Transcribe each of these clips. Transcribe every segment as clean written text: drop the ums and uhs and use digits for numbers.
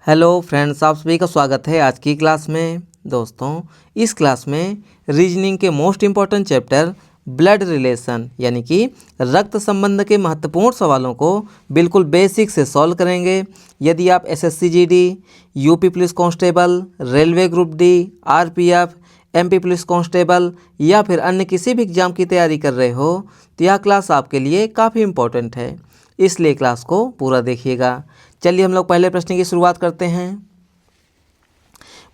Hello friends, आप सभी का स्वागत है आज की क्लास में। दोस्तों, इस क्लास में रीजनिंग के most important chapter blood relation यानी कि रक्त संबंध के महत्वपूर्ण सवालों को बिल्कुल बेसिक से सॉल्व करेंगे। यदि आप SSC GD, UP police constable, railway group D, RPF, MP police constable या फिर अन्य किसी भी एग्ज़ाम की तैयारी कर रहे हो तो यह क्लास आपके लिए काफ़ी इम्पोर्टेंट है, इसलिए क्लास को पूरा देखिएगा। चलिए हम लोग पहले प्रश्न की शुरुआत करते हैं।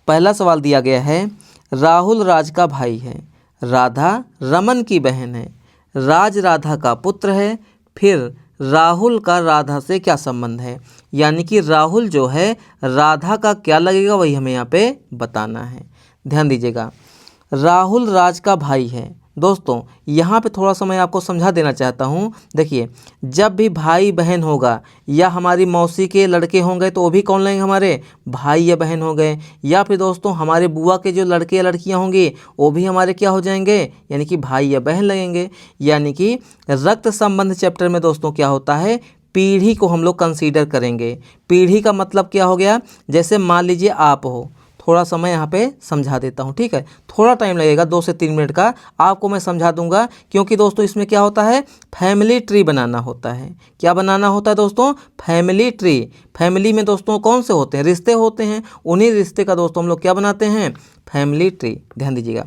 पहला सवाल दिया गया है, राहुल राज का भाई है, राधा रमन की बहन है, राज राधा का पुत्र है, फिर राहुल का राधा से क्या संबंध है। यानी कि राहुल जो है राधा का क्या लगेगा वही हमें यहाँ पे बताना है। ध्यान दीजिएगा, राहुल राज का भाई है। दोस्तों, यहाँ पे थोड़ा सा मैं आपको समझा देना चाहता हूँ। देखिए, जब भी भाई बहन होगा या हमारी मौसी के लड़के होंगे तो वो भी कौन लगेंगे, हमारे भाई या बहन हो गए। या फिर दोस्तों हमारे बुआ के जो लड़के या लड़कियाँ होंगी वो भी हमारे क्या हो जाएंगे, यानी कि भाई या बहन लगेंगे। यानी कि रक्त संबंध चैप्टर में दोस्तों क्या होता है, पीढ़ी को हम लोग कंसीडर करेंगे। पीढ़ी का मतलब क्या हो गया, जैसे मान लीजिए आप हो, थोड़ा समय यहाँ पे समझा देता हूँ, ठीक है। थोड़ा टाइम लगेगा, 2 से 3 मिनट का आपको मैं समझा दूंगा, क्योंकि दोस्तों इसमें क्या होता है, फैमिली ट्री बनाना होता है। क्या बनाना होता है दोस्तों, फैमिली ट्री। फैमिली में दोस्तों कौन से होते हैं, रिश्ते होते हैं, उन्हीं रिश्ते का दोस्तों हम लोग क्या बनाते हैं, फैमिली ट्री। ध्यान दीजिएगा,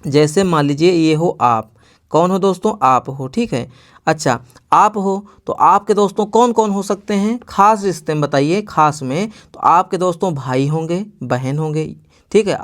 जैसे मान लीजिए ये हो आप, कौन हो दोस्तों, आप हो, ठीक है। अच्छा, आप हो तो आपके दोस्तों कौन कौन हो सकते हैं, खास रिश्ते में बताइए। खास में तो आपके दोस्तों भाई होंगे, बहन होंगे, ठीक है।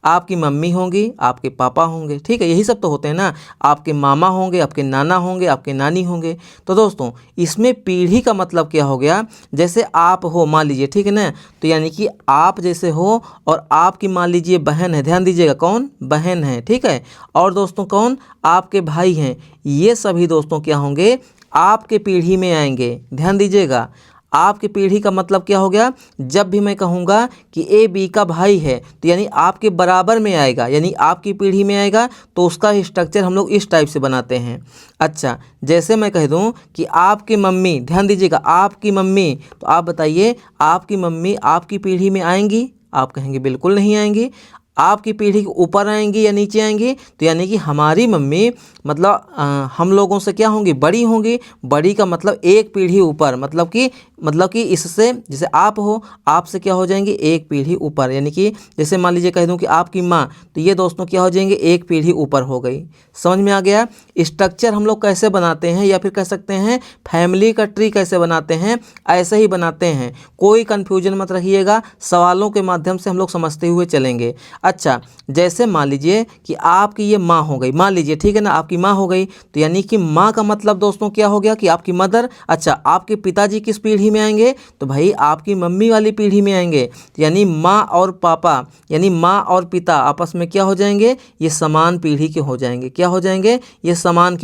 आपकी मम्मी होंगी, आपके पापा होंगे, ठीक है। यही सब तो होते हैं ना। आपके मामा होंगे, आपके नाना होंगे, आपके नानी होंगे। तो दोस्तों इसमें पीढ़ी का मतलब क्या हो गया, जैसे आप हो मान लीजिए, ठीक है ना। तो यानी कि आप जैसे हो और आपकी मान लीजिए बहन है, ध्यान दीजिएगा कौन, बहन है, ठीक है। और दोस्तों कौन, आपके भाई हैं। ये सभी दोस्तों क्या होंगे, आपके पीढ़ी में आएंगे। ध्यान दीजिएगा, आपकी पीढ़ी का मतलब क्या हो गया, जब भी मैं कहूँगा कि ए बी का भाई है तो यानी आपके बराबर में आएगा, यानी आपकी पीढ़ी में आएगा। तो उसका स्ट्रक्चर हम लोग इस टाइप से बनाते हैं। अच्छा, जैसे मैं कह दूं कि आपकी मम्मी, ध्यान दीजिएगा आपकी मम्मी, तो आप बताइए आपकी मम्मी आपकी पीढ़ी में आएंगी, आप कहेंगे बिल्कुल नहीं आएंगी। आपकी पीढ़ी के ऊपर आएंगी या नीचे आएंगी, तो यानी कि हमारी मम्मी मतलब हम लोगों से क्या होंगी, बड़ी होंगी। बड़ी का मतलब एक पीढ़ी ऊपर, मतलब कि इससे जैसे आप हो, आपसे क्या हो जाएंगे, एक पीढ़ी ऊपर। यानी कि जैसे मान लीजिए कह दूं कि आपकी माँ, तो ये दोस्तों क्या हो जाएंगे, एक पीढ़ी ऊपर हो गई। समझ में आ गया। स्ट्रक्चर हम लोग कैसे बनाते हैं, या फिर कह सकते हैं फैमिली का ट्री कैसे बनाते हैं, ऐसे ही बनाते हैं। कोई कन्फ्यूजन मत रखिएगा, सवालों के माध्यम से हम लोग समझते हुए चलेंगे। अच्छा, जैसे मान लीजिए कि आपकी ये माँ हो गई, मान लीजिए, ठीक है ना, आपकी माँ हो गई। तो यानी कि माँ का मतलब दोस्तों क्या हो गया कि आपकी मदर। अच्छा, आपके पिताजी किस पीढ़ी में आएंगे, तो भाई आपकी मम्मी वाली पीढ़ी में आएंगे। तो यानी माँ और पापा, यानी माँ और पिता आपस में क्या हो जाएंगे, ये समान पीढ़ी के हो जाएंगे। क्या हो जाएंगे, ये समान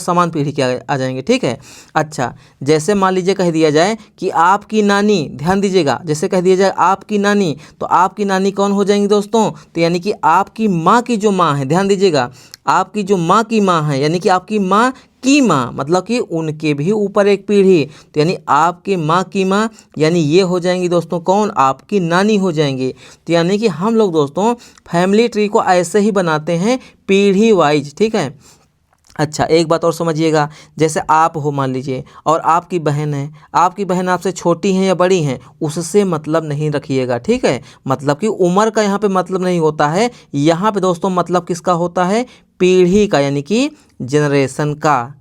समान पीढ़ी के आ जाएंगे, ठीक है। अच्छा, जैसे मान लीजिए कह दिया जाए कि आपकी नानी, ध्यान दीजिएगा, जैसे कह दिया जाए आपकी नानी, तो आपकी नानी कौन हो जाएंगी दोस्तों, तो यानी कि आपकी माँ की जो माँ है, ध्यान दीजिएगा, आपकी जो माँ की माँ है, यानी कि आपकी माँ की माँ, मतलब कि उनके भी ऊपर एक पीढ़ी। तो यानी आपके माँ की माँ, यानी ये हो जाएंगी दोस्तों कौन, आपकी नानी हो जाएंगी। तो यानी कि हम लोग दोस्तों फैमिली ट्री को ऐसे ही बनाते हैं, पीढ़ी वाइज, ठीक है। अच्छा, एक बात और समझिएगा, जैसे आप हो मान लीजिए और आपकी बहन है, आपकी बहन आपसे छोटी हैं या बड़ी हैं, उससे मतलब नहीं रखिएगा, ठीक है। मतलब कि उम्र का यहाँ पे मतलब नहीं होता है। यहाँ पे दोस्तों मतलब किसका होता है, पीढ़ी का, यानी कि जनरेशन का।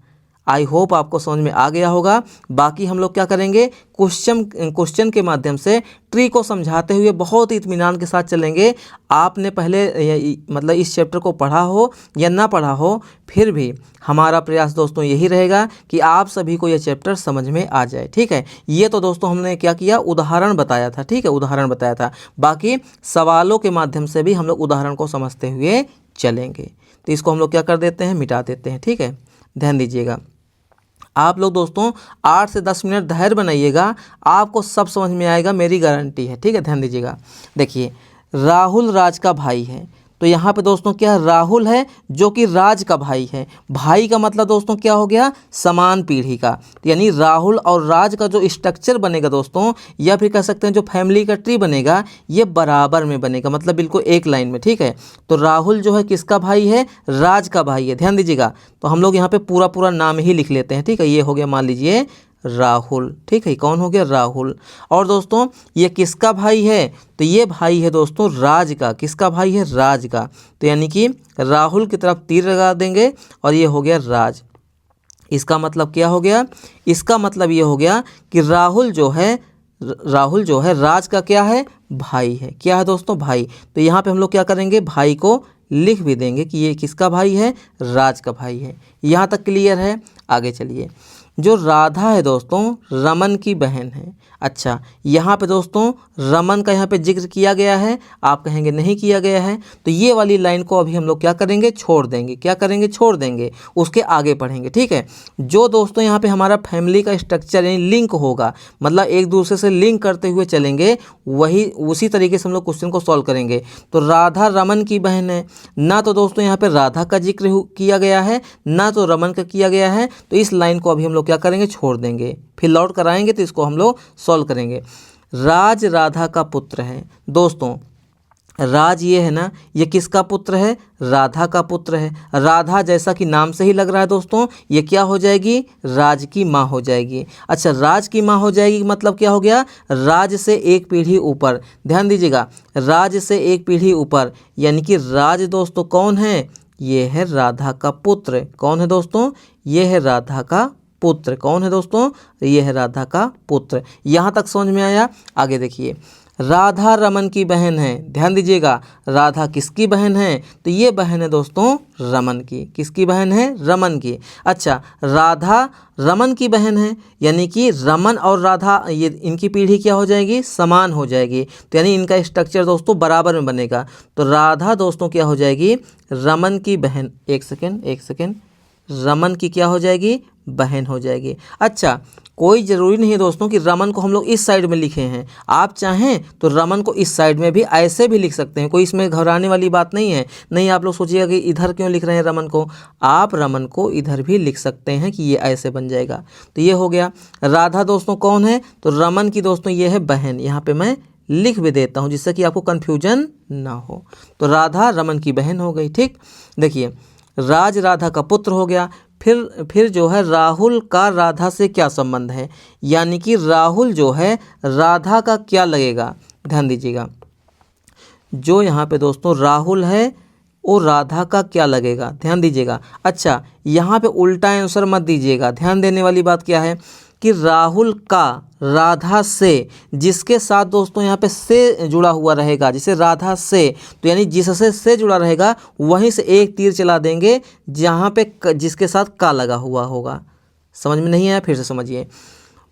आई होप आपको समझ में आ गया होगा। बाकी हम लोग क्या करेंगे, क्वेश्चन के माध्यम से ट्री को समझाते हुए बहुत ही इत्मीनान के साथ चलेंगे। आपने पहले मतलब इस चैप्टर को पढ़ा हो या ना पढ़ा हो, फिर भी हमारा प्रयास दोस्तों यही रहेगा कि आप सभी को ये चैप्टर समझ में आ जाए, ठीक है। ये तो दोस्तों हमने क्या किया, उदाहरण बताया था, ठीक है, उदाहरण बताया था। बाकी सवालों के माध्यम से भी हम लोग उदाहरण को समझते हुए चलेंगे। तो इसको हम लोग क्या कर देते हैं, मिटा देते हैं, ठीक है। ध्यान दीजिएगा, आप लोग दोस्तों 8 से 10 मिनट धैर्य बनाइएगा, आपको सब समझ में आएगा, मेरी गारंटी है, ठीक है। ध्यान दीजिएगा, देखिए राहुल राज का भाई है, तो यहाँ पे दोस्तों क्या है, राहुल है जो कि राज का भाई है। भाई का मतलब दोस्तों क्या हो गया, समान पीढ़ी का। यानी राहुल और राज का जो स्ट्रक्चर बनेगा दोस्तों, या फिर कह सकते हैं जो फैमिली का ट्री बनेगा, ये बराबर में बनेगा, मतलब बिल्कुल एक लाइन में। ठीक है, तो राहुल जो है किसका भाई है, राज का भाई है। ध्यान दीजिएगा, तो हम लोग यहाँ पे पूरा पूरा नाम ही लिख लेते हैं। ठीक है, ये हो गया मान लीजिए राहुल। ठीक है, कौन हो गया, राहुल। और दोस्तों ये किसका भाई है, तो ये भाई है दोस्तों राज का। किसका भाई है, राज का। तो यानी कि राहुल की तरफ तीर लगा देंगे और ये हो गया राज। इसका मतलब क्या हो गया, इसका मतलब ये हो गया कि राहुल जो है राज का क्या है, भाई है। क्या है दोस्तों, भाई। तो यहाँ पे हम लोग क्या करेंगे, भाई को लिख भी देंगे कि ये किसका भाई है, राज का भाई है। यहाँ तक क्लियर है। आगे चलिए, जो राधा है दोस्तों रमन की बहन है। अच्छा, यहाँ पे दोस्तों रमन का यहाँ पे जिक्र किया गया है, आप कहेंगे नहीं किया गया है, तो ये वाली लाइन को अभी हम लोग क्या करेंगे, छोड़ देंगे। क्या करेंगे, छोड़ देंगे, उसके आगे पढ़ेंगे। ठीक है, जो दोस्तों यहाँ पे हमारा फैमिली का स्ट्रक्चर यानी लिंक होगा, मतलब एक दूसरे से लिंक करते हुए चलेंगे, वही उसी तरीके से हम लोग क्वेश्चन को सॉल्व करेंगे। तो राधा रमन की बहन है, ना तो दोस्तों यहाँ पे राधा का जिक्र किया गया है, ना तो रमन का किया गया है, तो इस लाइन को अभी हम लोग क्या करेंगे, छोड़ देंगे। फिर लौट कर आएंगे तो इसको हम लोग सॉल्व करेंगे। राज राधा का पुत्र है। दोस्तों राज ये है ना, ये किसका पुत्र है, राधा का पुत्र है। राधा जैसा कि नाम से ही लग रहा है दोस्तों, ये क्या हो जाएगी, राज की माँ हो जाएगी। अच्छा, राज की माँ हो जाएगी मतलब क्या हो गया, राज से एक पीढ़ी ऊपर। ध्यान दीजिएगा, राज से एक पीढ़ी ऊपर, यानी कि राज दोस्तों कौन है, ये है राधा का पुत्र। कौन है दोस्तों, ये है राधा का पुत्र। कौन है दोस्तों, ये है राधा का पुत्र। यहाँ तक समझ में आया। आगे देखिए, राधा रमन की बहन है। ध्यान दीजिएगा, राधा किसकी बहन है, तो ये बहन है दोस्तों रमन की। किसकी बहन है, रमन की। अच्छा, राधा रमन की बहन है, यानी कि रमन और राधा ये इनकी पीढ़ी क्या हो जाएगी, समान हो जाएगी। तो यानी इनका स्ट्रक्चर दोस्तों बराबर में बनेगा। तो राधा दोस्तों क्या हो जाएगी, रमन की बहन। एक सेकेंड, रमन की क्या हो जाएगी, बहन हो जाएगी। अच्छा, कोई ज़रूरी नहीं है दोस्तों कि रमन को हम लोग इस साइड में लिखे हैं। आप चाहें तो रमन को इस साइड में भी ऐसे भी लिख सकते हैं, कोई इसमें घबराने वाली बात नहीं है। नहीं आप लोग सोचिएगा कि इधर क्यों लिख रहे हैं रमन को, आप रमन को इधर भी लिख सकते हैं कि ये ऐसे बन जाएगा। तो ये हो गया। राधा दोस्तों कौन है, तो रमन की दोस्तों ये है बहन। यहाँ पर मैं लिख भी देता हूँ जिससे कि आपको कन्फ्यूजन ना हो। तो राधा रमन की बहन हो गई। ठीक, देखिए राज राधा का पुत्र हो गया। फिर जो है राहुल का राधा से क्या संबंध है, यानी कि राहुल जो है राधा का क्या लगेगा। ध्यान दीजिएगा, जो यहाँ पे दोस्तों राहुल है वो राधा का क्या लगेगा, ध्यान दीजिएगा। अच्छा, यहाँ पे उल्टा आंसर मत दीजिएगा। ध्यान देने वाली बात क्या है कि राहुल का राधा से, जिसके साथ दोस्तों यहाँ पे से जुड़ा हुआ रहेगा, जैसे राधा से, तो यानी जिससे से जुड़ा रहेगा वहीं से एक तीर चला देंगे जहाँ पे जिसके साथ का लगा हुआ होगा। समझ में नहीं आया, फिर से समझिए।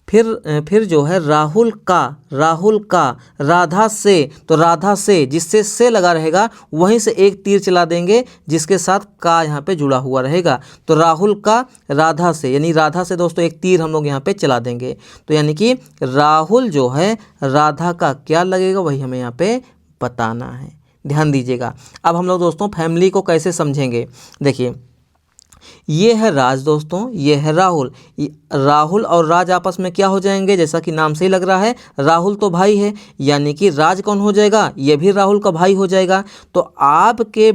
फिर जो है राहुल का राधा से, तो राधा से जिससे से लगा रहेगा वहीं से एक तीर चला देंगे जिसके साथ का यहाँ पे जुड़ा हुआ रहेगा। तो राहुल का राधा से, यानी राधा से दोस्तों एक तीर हम लोग यहाँ पे चला देंगे। तो यानी कि राहुल जो है राधा का क्या लगेगा वही हमें यहाँ पे बताना है। ध्यान दीजिएगा। अब हम लोग दोस्तों फैमिली को कैसे समझेंगे, देखिए ये है राज दोस्तों, ये है राहुल। राहुल और राज आपस में क्या हो जाएंगे, जैसा कि नाम से ही लग रहा है, राहुल तो भाई है, यानी कि राज कौन हो जाएगा, ये भी राहुल का भाई हो जाएगा। तो आपके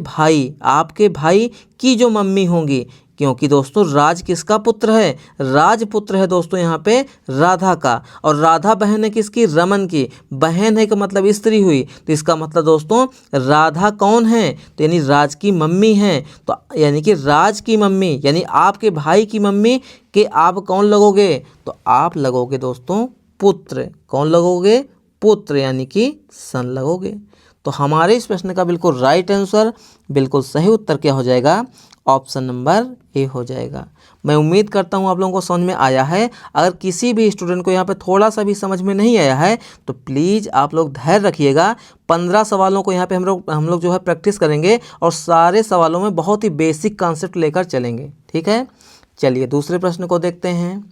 भाई की जो मम्मी होंगी, क्योंकि दोस्तों राज किसका पुत्र है, राजपुत्र है दोस्तों यहाँ पे राधा का, और राधा बहन है किसकी, रमन की। बहन है का मतलब स्त्री हुई, तो इसका मतलब दोस्तों राधा कौन है, तो यानी राज की मम्मी है। तो यानी कि राज की मम्मी यानी आपके भाई की मम्मी के आप कौन लगोगे, तो आप लगोगे दोस्तों पुत्र। कौन लगोगे, पुत्र, यानी कि सन लगोगे। तो हमारे इस प्रश्न का बिल्कुल राइट आंसर, बिल्कुल सही उत्तर क्या हो जाएगा, ऑप्शन नंबर ए हो जाएगा। मैं उम्मीद करता हूँ आप लोगों को समझ में आया है। अगर किसी भी स्टूडेंट को यहाँ पे थोड़ा सा भी समझ में नहीं आया है तो प्लीज़ आप लोग धैर्य रखिएगा। 15 सवालों को यहाँ पे हम लोग जो है प्रैक्टिस करेंगे और सारे सवालों में बहुत ही बेसिक कॉन्सेप्ट लेकर चलेंगे। ठीक है, चलिए दूसरे प्रश्न को देखते हैं।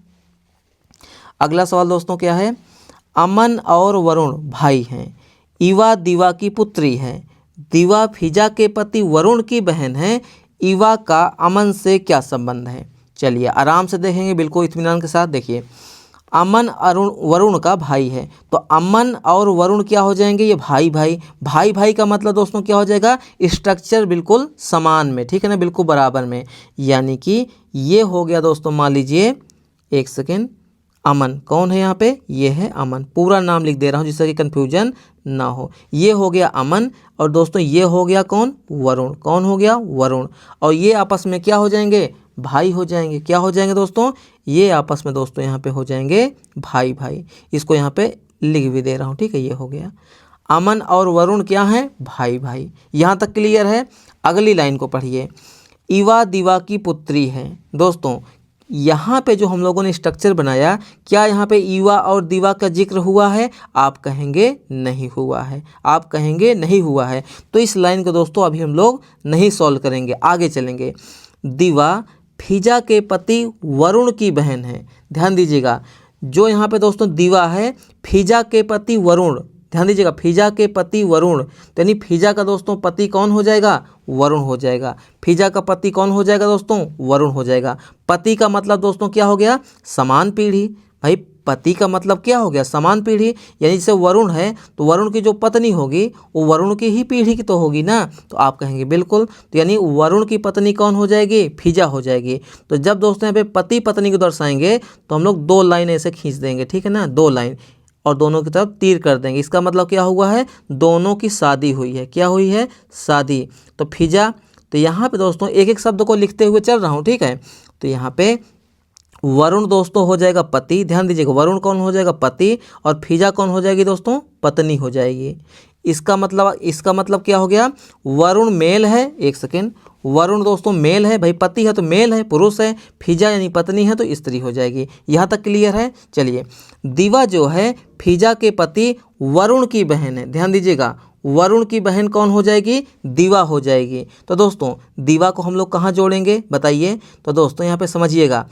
अगला सवाल दोस्तों क्या है, अमन और वरुण भाई हैं, इवा दीवा की पुत्री है, दिवा फिजा के पति वरुण की बहन है, ईवा का अमन से क्या संबंध है। चलिए आराम से देखेंगे, बिल्कुल इत्मीनान के साथ। देखिए अमन अरुण वरुण का भाई है, तो अमन और वरुण क्या हो जाएंगे, ये भाई भाई। भाई भाई का मतलब दोस्तों क्या हो जाएगा, स्ट्रक्चर बिल्कुल समान में, ठीक है ना, बिल्कुल बराबर में। यानी कि ये हो गया दोस्तों, मान लीजिए एक सेकेंड, अमन कौन है यहाँ पे, ये है अमन। पूरा नाम लिख दे रहा हूँ जिससे कि कन्फ्यूजन ना हो। ये हो गया अमन, और दोस्तों ये हो गया कौन, वरुण। कौन हो गया, वरुण। और ये आपस में क्या हो जाएंगे, भाई हो जाएंगे। क्या हो जाएंगे दोस्तों, ये आपस में दोस्तों यहाँ पे हो जाएंगे भाई भाई। इसको यहाँ पे लिख भी दे रहा हूँ, ठीक है। ये हो गया, अमन और वरुण क्या हैं, भाई भाई। यहाँ तक क्लियर है। अगली लाइन को पढ़िए, ईवा दिवा की पुत्री है। दोस्तों यहाँ पे जो हम लोगों ने स्ट्रक्चर बनाया, क्या यहाँ पे ईवा और दिवा का जिक्र हुआ है, आप कहेंगे नहीं हुआ है, आप कहेंगे नहीं हुआ है। तो इस लाइन को दोस्तों अभी हम लोग नहीं सॉल्व करेंगे, आगे चलेंगे। दिवा फिजा के पति वरुण की बहन है। ध्यान दीजिएगा, जो यहाँ पे दोस्तों दिवा है, फिजा के पति वरुण। ध्यान दीजिएगा, फिजा के पति वरुण, तो यानी फिजा का दोस्तों पति कौन हो जाएगा, वरुण हो जाएगा। फिजा का पति कौन हो जाएगा दोस्तों, वरुण हो जाएगा। पति का मतलब दोस्तों क्या हो गया, समान पीढ़ी। भाई पति का मतलब क्या हो गया, समान पीढ़ी। यानी जैसे वरुण है तो वरुण की जो पत्नी होगी वो वरुण की ही पीढ़ी की तो होगी ना, तो आप कहेंगे बिल्कुल। तो यानी वरुण की पत्नी कौन हो जाएगी, फिजा हो जाएगी। तो जब दोस्तों यहाँ पे पति पत्नी को दर्शाएंगे तो हम लोग 2 लाइन ऐसे खींच देंगे, ठीक है ना, 2 लाइन, और दोनों की तरफ तीर कर देंगे। इसका मतलब क्या हुआ है, दोनों की शादी हुई है। क्या हुई है, शादी। तो फिजा, तो यहाँ पे दोस्तों एक एक शब्द को लिखते हुए चल रहा हूँ, ठीक है। तो यहाँ पे वरुण दोस्तों हो जाएगा पति। ध्यान दीजिएगा, वरुण कौन हो जाएगा, पति, और फिजा कौन हो जाएगी दोस्तों, पत्नी हो जाएगी। इसका मतलब क्या हो गया, वरुण मेल है। एक सेकेंड, वरुण दोस्तों मेल है, भाई पति है तो मेल है, पुरुष है। फिजा यानी पत्नी है तो स्त्री हो जाएगी। यहाँ तक क्लियर है। चलिए, दिवा जो है फिजा के पति वरुण की बहन है। ध्यान दीजिएगा, वरुण की बहन कौन हो जाएगी, दिवा हो जाएगी। तो दोस्तों दिवा को हम लोग कहाँ जोड़ेंगे बताइए। तो दोस्तों यहाँ पे समझिएगा,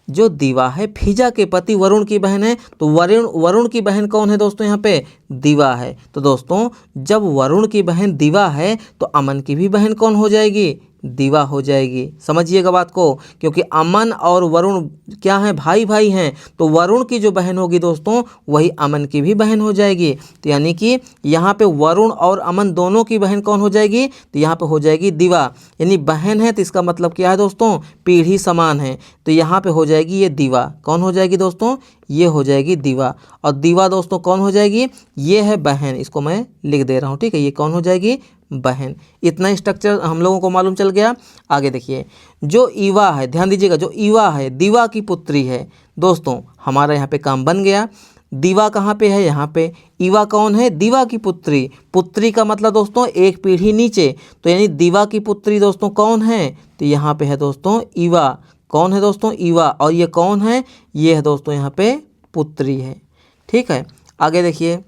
जो दिवा है फिजा के पति वरुण की बहन है, तो वरुण की बहन कौन है दोस्तों, यहाँ पे दिवा है। तो दोस्तों जब वरुण की बहन दिवा है तो अमन की भी बहन कौन हो जाएगी, दिवा हो जाएगी। समझिएगा बात को, क्योंकि अमन और वरुण क्या हैं, भाई भाई हैं। तो वरुण की जो बहन होगी दोस्तों वही अमन की भी बहन हो जाएगी। तो यानी कि यहाँ पे वरुण और अमन दोनों की बहन कौन हो जाएगी, तो यहाँ पे हो जाएगी दिवा। यानी बहन है तो इसका मतलब क्या है दोस्तों, पीढ़ी समान है। तो यहाँ पे हो जाएगी ये दिवा। कौन हो जाएगी दोस्तों, ये हो जाएगी दिवा। और दिवा दोस्तों कौन हो जाएगी, ये है बहन। इसको मैं लिख दे रहा हूँ, ठीक है। ये कौन हो जाएगी, बहन। इतना स्ट्रक्चर हम लोगों को मालूम चल गया। आगे देखिए, जो ईवा है, ध्यान दीजिएगा, जो ईवा है दिवा की पुत्री है। दोस्तों हमारा यहाँ पे काम बन गया। दिवा कहाँ पे है, यहाँ पे। ईवा कौन है, दिवा की पुत्री। पुत्री का मतलब दोस्तों एक पीढ़ी नीचे। तो यानी दिवा की पुत्री दोस्तों कौन है, तो यहाँ पे है दोस्तों ईवा। कौन है दोस्तों, ईवा। और ये कौन है, ये है दोस्तों यहाँ पे पुत्री है, ठीक है। आगे देखिए,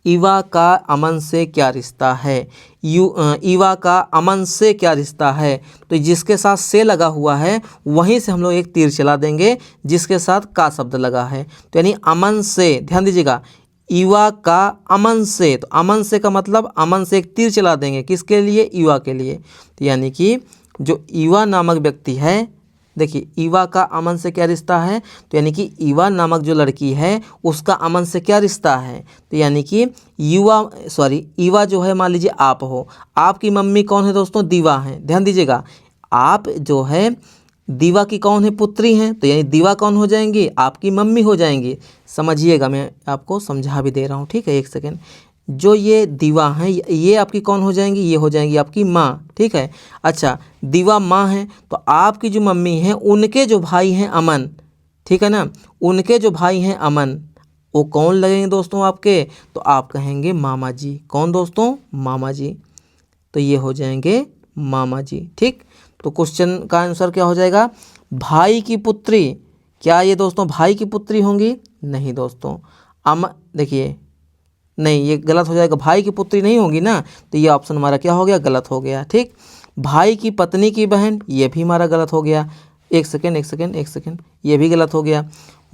ईवा का अमन से क्या रिश्ता है। ईवा का अमन से क्या रिश्ता है, तो जिसके साथ से लगा हुआ है वहीं से हम लोग एक तीर चला देंगे जिसके साथ का शब्द लगा है। तो यानी अमन से, ध्यान दीजिएगा, ईवा का अमन से। तो अमन से का मतलब अमन से एक तीर चला देंगे, किसके लिए, ईवा के लिए। तो यानी कि जो ईवा नामक व्यक्ति है, देखिए ईवा का अमन से क्या रिश्ता है, तो यानी कि ईवा नामक जो लड़की है उसका अमन से क्या रिश्ता है। तो यानी कि ईवा जो है, मान लीजिए आप हो, आपकी मम्मी कौन है दोस्तों, दिवा है। ध्यान दीजिएगा, आप जो है दिवा की कौन है, पुत्री हैं। तो यानी दिवा कौन हो जाएंगी, आपकी मम्मी हो जाएंगी। समझिएगा, मैं आपको समझा भी दे रहा हूँ, ठीक है। एक सेकेंड, जो ये दिवा हैं ये आपकी कौन हो जाएंगी, ये हो जाएंगी आपकी माँ, ठीक है। अच्छा, दिवा माँ है तो आपकी जो मम्मी हैं उनके जो भाई हैं अमन, ठीक है ना, उनके जो भाई हैं अमन, वो कौन लगेंगे दोस्तों आपके, तो आप कहेंगे मामा जी। कौन दोस्तों, मामा जी। तो ये हो जाएंगे मामा जी, ठीक। तो क्वेश्चन का आंसर क्या हो जाएगा, भाई की पुत्री। क्या ये दोस्तों भाई की पुत्री होंगी, नहीं दोस्तों। देखिए, नहीं, ये गलत हो जाएगा, भाई की पुत्री नहीं होगी ना। तो ये ऑप्शन हमारा क्या हो गया, गलत हो गया, ठीक। भाई की पत्नी की बहन, ये भी हमारा गलत हो गया। एक सेकेंड, ये भी गलत हो गया।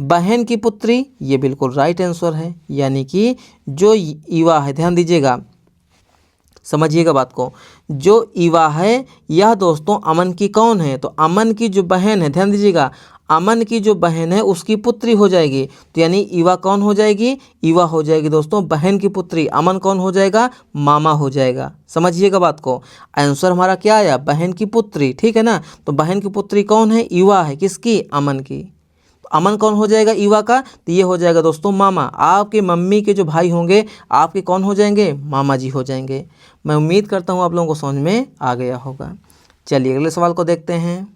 बहन की पुत्री, ये बिल्कुल राइट आंसर है। यानी कि जो ईवा है, ध्यान दीजिएगा, समझिएगा बात को। जो ईवा है यह दोस्तों अमन की कौन है, तो अमन की जो बहन है, ध्यान दीजिएगा, अमन की जो बहन है उसकी पुत्री हो जाएगी। तो यानी ईवा कौन हो जाएगी, ईवा हो जाएगी दोस्तों बहन की पुत्री। अमन कौन हो जाएगा, मामा हो जाएगा। समझिएगा बात को। आंसर हमारा क्या आया, बहन की पुत्री, ठीक है ना। तो बहन की पुत्री कौन है, ईवा है, किसकी, अमन की। अमन कौन हो जाएगा, ईवा का, तो ये हो जाएगा दोस्तों मामा। आपके मम्मी के जो भाई होंगे आपके कौन हो जाएंगे, मामा जी हो जाएंगे। मैं उम्मीद करता हूँ आप लोगों को समझ में आ गया होगा। चलिए अगले सवाल को देखते हैं।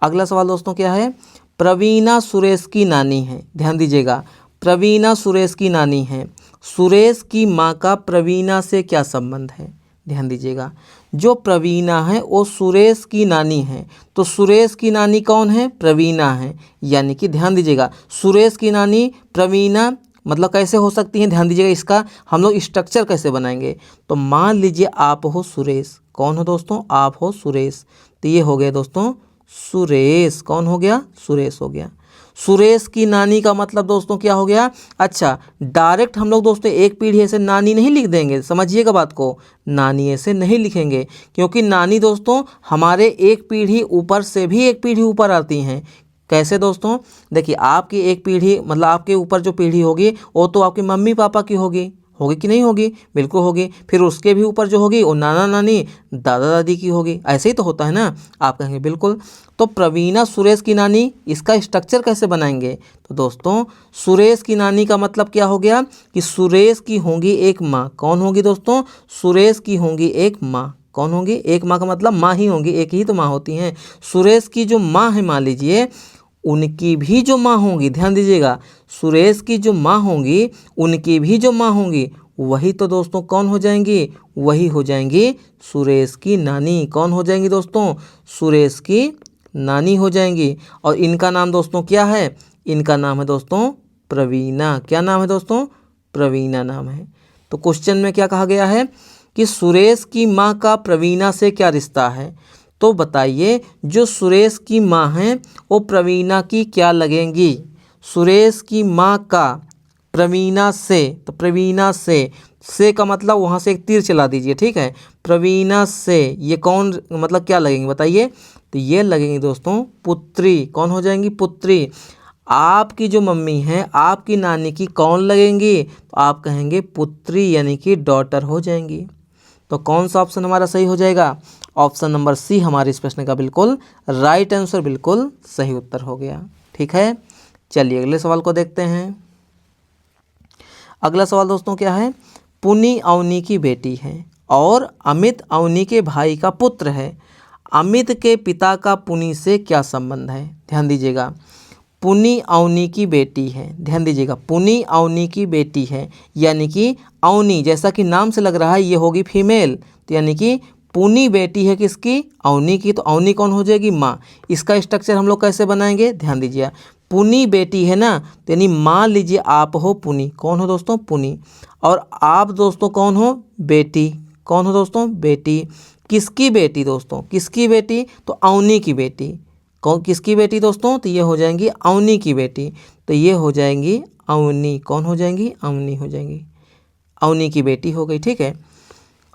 अगला सवाल दोस्तों क्या है, प्रवीणा सुरेश की नानी है। ध्यान दीजिएगा, प्रवीणा सुरेश की नानी है। सुरेश की माँ का प्रवीणा से क्या संबंध है। ध्यान दीजिएगा, जो प्रवीणा है वो सुरेश की नानी है। तो सुरेश की नानी कौन है, प्रवीणा है। यानी कि ध्यान दीजिएगा, सुरेश की नानी प्रवीणा मतलब कैसे हो सकती हैं, ध्यान दीजिएगा, इसका हम लोग स्ट्रक्चर कैसे बनाएंगे। तो मान लीजिए आप हो सुरेश, कौन हो दोस्तों, आप हो सुरेश। तो ये हो गया दोस्तों सुरेश, कौन हो गया, सुरेश हो गया। सुरेश की नानी का मतलब दोस्तों क्या हो गया। अच्छा, डायरेक्ट हम लोग दोस्तों एक पीढ़ी ऐसे नानी नहीं लिख देंगे, समझिएगा बात को, नानी ऐसे नहीं लिखेंगे, क्योंकि नानी दोस्तों हमारे एक पीढ़ी ऊपर से भी एक पीढ़ी ऊपर आती हैं। कैसे दोस्तों, देखिए आपकी एक पीढ़ी मतलब आपके ऊपर जो पीढ़ी होगी वो तो आपके मम्मी पापा की होगी, होगी कि नहीं होगी, बिल्कुल होगी। फिर उसके भी ऊपर जो होगी वो नाना नानी दादा दादी की होगी। ऐसे ही तो होता है ना, आप कहेंगे बिल्कुल। तो प्रवीणा सुरेश की नानी, इसका स्ट्रक्चर कैसे बनाएंगे। तो दोस्तों सुरेश की नानी का मतलब क्या हो गया कि सुरेश की होंगी एक माँ। कौन होगी दोस्तों, सुरेश की होंगी एक माँ। कौन होंगी, एक माँ का मतलब माँ ही होंगी, एक ही तो माँ होती हैं। सुरेश की जो माँ है मान लीजिए, उनकी भी जो माँ होंगी, ध्यान दीजिएगा, सुरेश की जो माँ होंगी उनकी भी जो माँ होंगी वही तो दोस्तों कौन हो जाएंगी, वही हो जाएंगी सुरेश की नानी। कौन हो जाएंगी दोस्तों, सुरेश की नानी हो जाएंगी। और इनका नाम दोस्तों क्या है, इनका नाम है दोस्तों प्रवीणा। क्या नाम है दोस्तों, प्रवीणा नाम है। तो क्वेश्चन में क्या कहा गया है कि सुरेश की माँ का प्रवीणा से क्या रिश्ता है। तो बताइए, जो सुरेश की माँ हैं वो प्रवीणा की क्या लगेंगी। सुरेश की माँ का प्रवीणा से, तो प्रवीणा से का मतलब वहाँ से एक तीर चला दीजिए, ठीक है। प्रवीणा से ये कौन मतलब क्या लगेंगे बताइए। तो ये लगेंगी दोस्तों पुत्री। कौन हो जाएंगी, पुत्री। आपकी जो मम्मी हैं आपकी नानी की कौन लगेंगी, तो आप कहेंगे पुत्री, यानी कि डॉटर हो जाएंगी। तो कौन सा ऑप्शन हमारा सही हो जाएगा, ऑप्शन नंबर सी हमारे इस प्रश्न का बिल्कुल राइट आंसर, बिल्कुल सही उत्तर हो गया। ठीक है, चलिए अगले सवाल को देखते हैं। अगला सवाल दोस्तों क्या है, पुनी अवनी की बेटी है और अमित अवनी के भाई का पुत्र है। अमित के पिता का पुनी से क्या संबंध है। ध्यान दीजिएगा, पुनी अवनी की बेटी है, ध्यान दीजिएगा, पुनी अवनी की बेटी है, यानी कि अवनी जैसा कि नाम से लग रहा है ये होगी फीमेल। तो यानी कि पुनी बेटी है किसकी, अवनी की। तो अवनी कौन हो जाएगी, माँ। इसका स्ट्रक्चर हम लोग कैसे बनाएंगे, ध्यान दीजिए, पुनी बेटी है ना, तो यानी मान लीजिए आप हो पुनी। कौन हो दोस्तों, पुनी। और आप दोस्तों कौन हो, बेटी। कौन हो दोस्तों, बेटी। किसकी बेटी दोस्तों, किसकी बेटी, तो अवनी की बेटी। कौन, किसकी बेटी दोस्तों, तो ये हो जाएंगी अवनी की बेटी। तो ये हो जाएंगी अवनी। कौन हो जाएंगी, अवनी हो जाएंगी, अवनी की बेटी हो गई। ठीक है,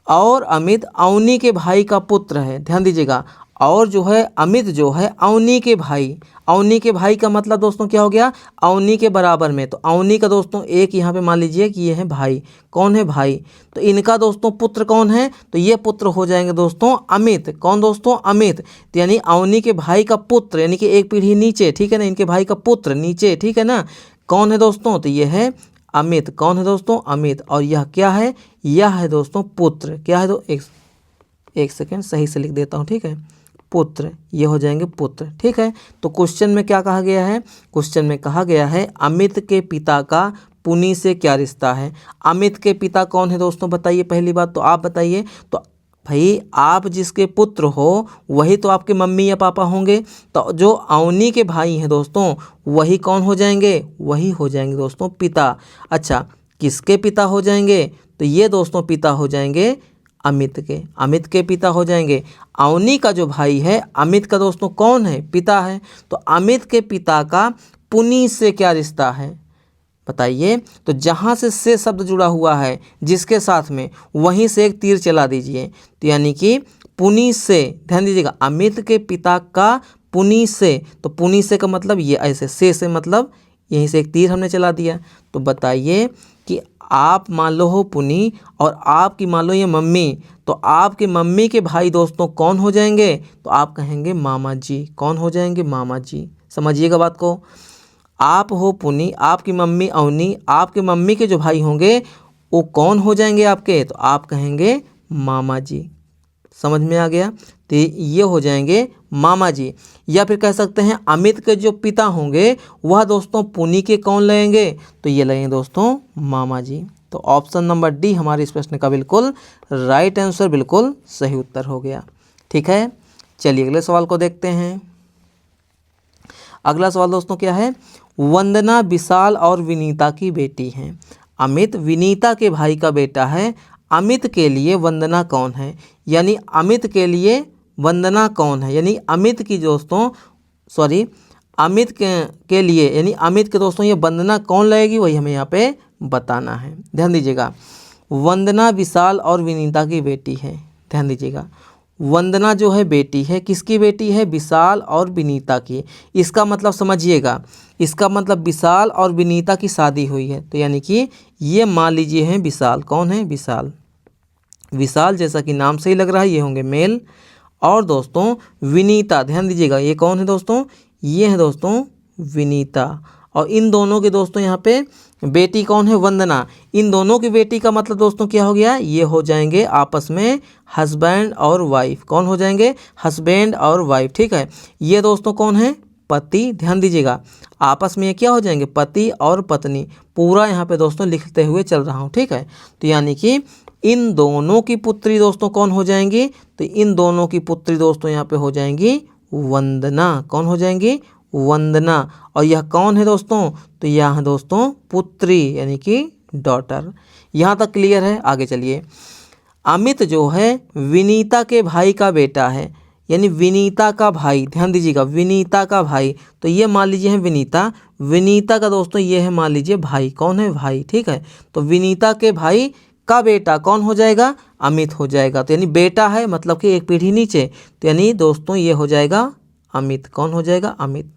और अमित अवनी के भाई का पुत्र है। ध्यान दीजिएगा, और जो है अमित जो है अवनी के भाई। अवनी के भाई का मतलब दोस्तों क्या हो गया, अवनी के बराबर में। तो अवनी का दोस्तों एक यहाँ पे मान लीजिए कि ये है भाई। कौन है, भाई। तो इनका दोस्तों पुत्र कौन है, तो ये पुत्र हो जाएंगे दोस्तों अमित। कौन दोस्तों, अमित। तो यानी अवनी के भाई का पुत्र, यानी कि एक पीढ़ी नीचे, ठीक है ना, इनके भाई का पुत्र नीचे, ठीक है ना। कौन है दोस्तों, तो ये है अमित। कौन है दोस्तों, अमित। और यह क्या है, यह है दोस्तों पुत्र। क्या है, तो एक सेकेंड सही से लिख देता हूँ, ठीक है, पुत्र, ये हो जाएंगे पुत्र। ठीक है, तो क्वेश्चन में क्या कहा गया है, क्वेश्चन में कहा गया है अमित के पिता का पुनी से क्या रिश्ता है। अमित के पिता कौन है दोस्तों, बताइए, पहली बात तो आप बताइए। तो भाई आप जिसके पुत्र हो वही तो आपके मम्मी या पापा होंगे। तो जो अवनी के भाई हैं दोस्तों वही कौन हो जाएंगे, वही हो जाएंगे दोस्तों पिता। अच्छा, किसके पिता हो जाएंगे, तो ये दोस्तों पिता हो जाएंगे अमित के। अमित के पिता हो जाएंगे। अवनी का जो भाई है अमित का दोस्तों कौन है, पिता है। तो अमित के पिता का पुनी से क्या रिश्ता है, बताइए। तो जहाँ से शब्द जुड़ा हुआ है जिसके साथ में, वहीं से एक तीर चला दीजिए। तो यानी कि पुनि से, ध्यान दीजिएगा, अमित के पिता का पुनि से, तो पुनि से का मतलब ये ऐसे से मतलब यहीं से एक तीर हमने चला दिया। तो बताइए कि आप मान लो हो पुनि और आपकी मान लो ये मम्मी, तो आपके मम्मी के भाई दोस्तों कौन हो जाएंगे? तो आप कहेंगे मामा जी। कौन हो जाएंगे? मामा जी। समझिएगा बात को। आप हो पुनि, आपकी मम्मी अवनी, आपके मम्मी के जो भाई होंगे वो कौन हो जाएंगे आपके? तो आप कहेंगे मामा जी। समझ में आ गया? तो ये हो जाएंगे मामा जी। या फिर कह सकते हैं अमित के जो पिता होंगे वह दोस्तों पुनि के कौन लगेंगे? तो ये लगेंगे दोस्तों मामा जी। तो ऑप्शन नंबर डी हमारे इस प्रश्न का बिल्कुल राइट आंसर, बिल्कुल सही उत्तर हो गया। ठीक है, चलिए अगले सवाल को देखते हैं। अगला सवाल दोस्तों क्या है? वंदना विशाल और विनीता की बेटी है। अमित विनीता के भाई का बेटा है। अमित के लिए वंदना कौन है? यानी अमित के लिए वंदना कौन है? यानी अमित की दोस्तों अमित के लिए यानी अमित के दोस्तों ये वंदना कौन लगेगी, वही हमें यहाँ पे बताना है। ध्यान दीजिएगा, वंदना विशाल और विनीता की बेटी है। ध्यान दीजिएगा, वंदना जो है बेटी है, किसकी बेटी है? विशाल और विनीता की। इसका मतलब समझिएगा, इसका मतलब विशाल और विनीता की शादी हुई है। तो यानी कि ये मान लीजिए हैं विशाल। कौन है? विशाल। विशाल जैसा कि नाम से ही लग रहा है ये होंगे मेल। और दोस्तों विनीता, ध्यान दीजिएगा, ये कौन है दोस्तों? ये है दोस्तों विनीता। और इन दोनों के दोस्तों यहाँ पे बेटी कौन है? वंदना। इन दोनों की बेटी का मतलब दोस्तों क्या हो गया? ये हो जाएंगे आपस में हस्बैंड और वाइफ। कौन हो जाएंगे? हस्बैंड और वाइफ। ठीक है, ये दोस्तों कौन है? पति। ध्यान दीजिएगा, आपस में ये क्या हो जाएंगे? पति और पत्नी। पूरा यहाँ पे दोस्तों लिखते हुए चल रहा हूँ। ठीक है, तो यानी कि इन दोनों की पुत्री दोस्तों कौन हो जाएंगी? तो इन दोनों की पुत्री दोस्तों यहाँ पे हो जाएंगी वंदना। कौन हो जाएंगी? वंदना। और यह कौन है दोस्तों? तो यह है दोस्तों पुत्री, यानी कि डॉटर। यहाँ तक क्लियर है? आगे चलिए। अमित जो है विनीता के भाई का बेटा है, यानी विनीता का भाई। ध्यान दीजिएगा, विनीता का भाई। तो ये मान लीजिए है विनीता। विनीता का दोस्तों ये है मान लीजिए भाई। कौन है? भाई। ठीक है, तो विनीता के भाई का बेटा कौन हो जाएगा? अमित हो जाएगा। तो यानी बेटा है मतलब कि एक पीढ़ी नीचे, तो यानी दोस्तों ये हो जाएगा अमित। कौन हो जाएगा? अमित।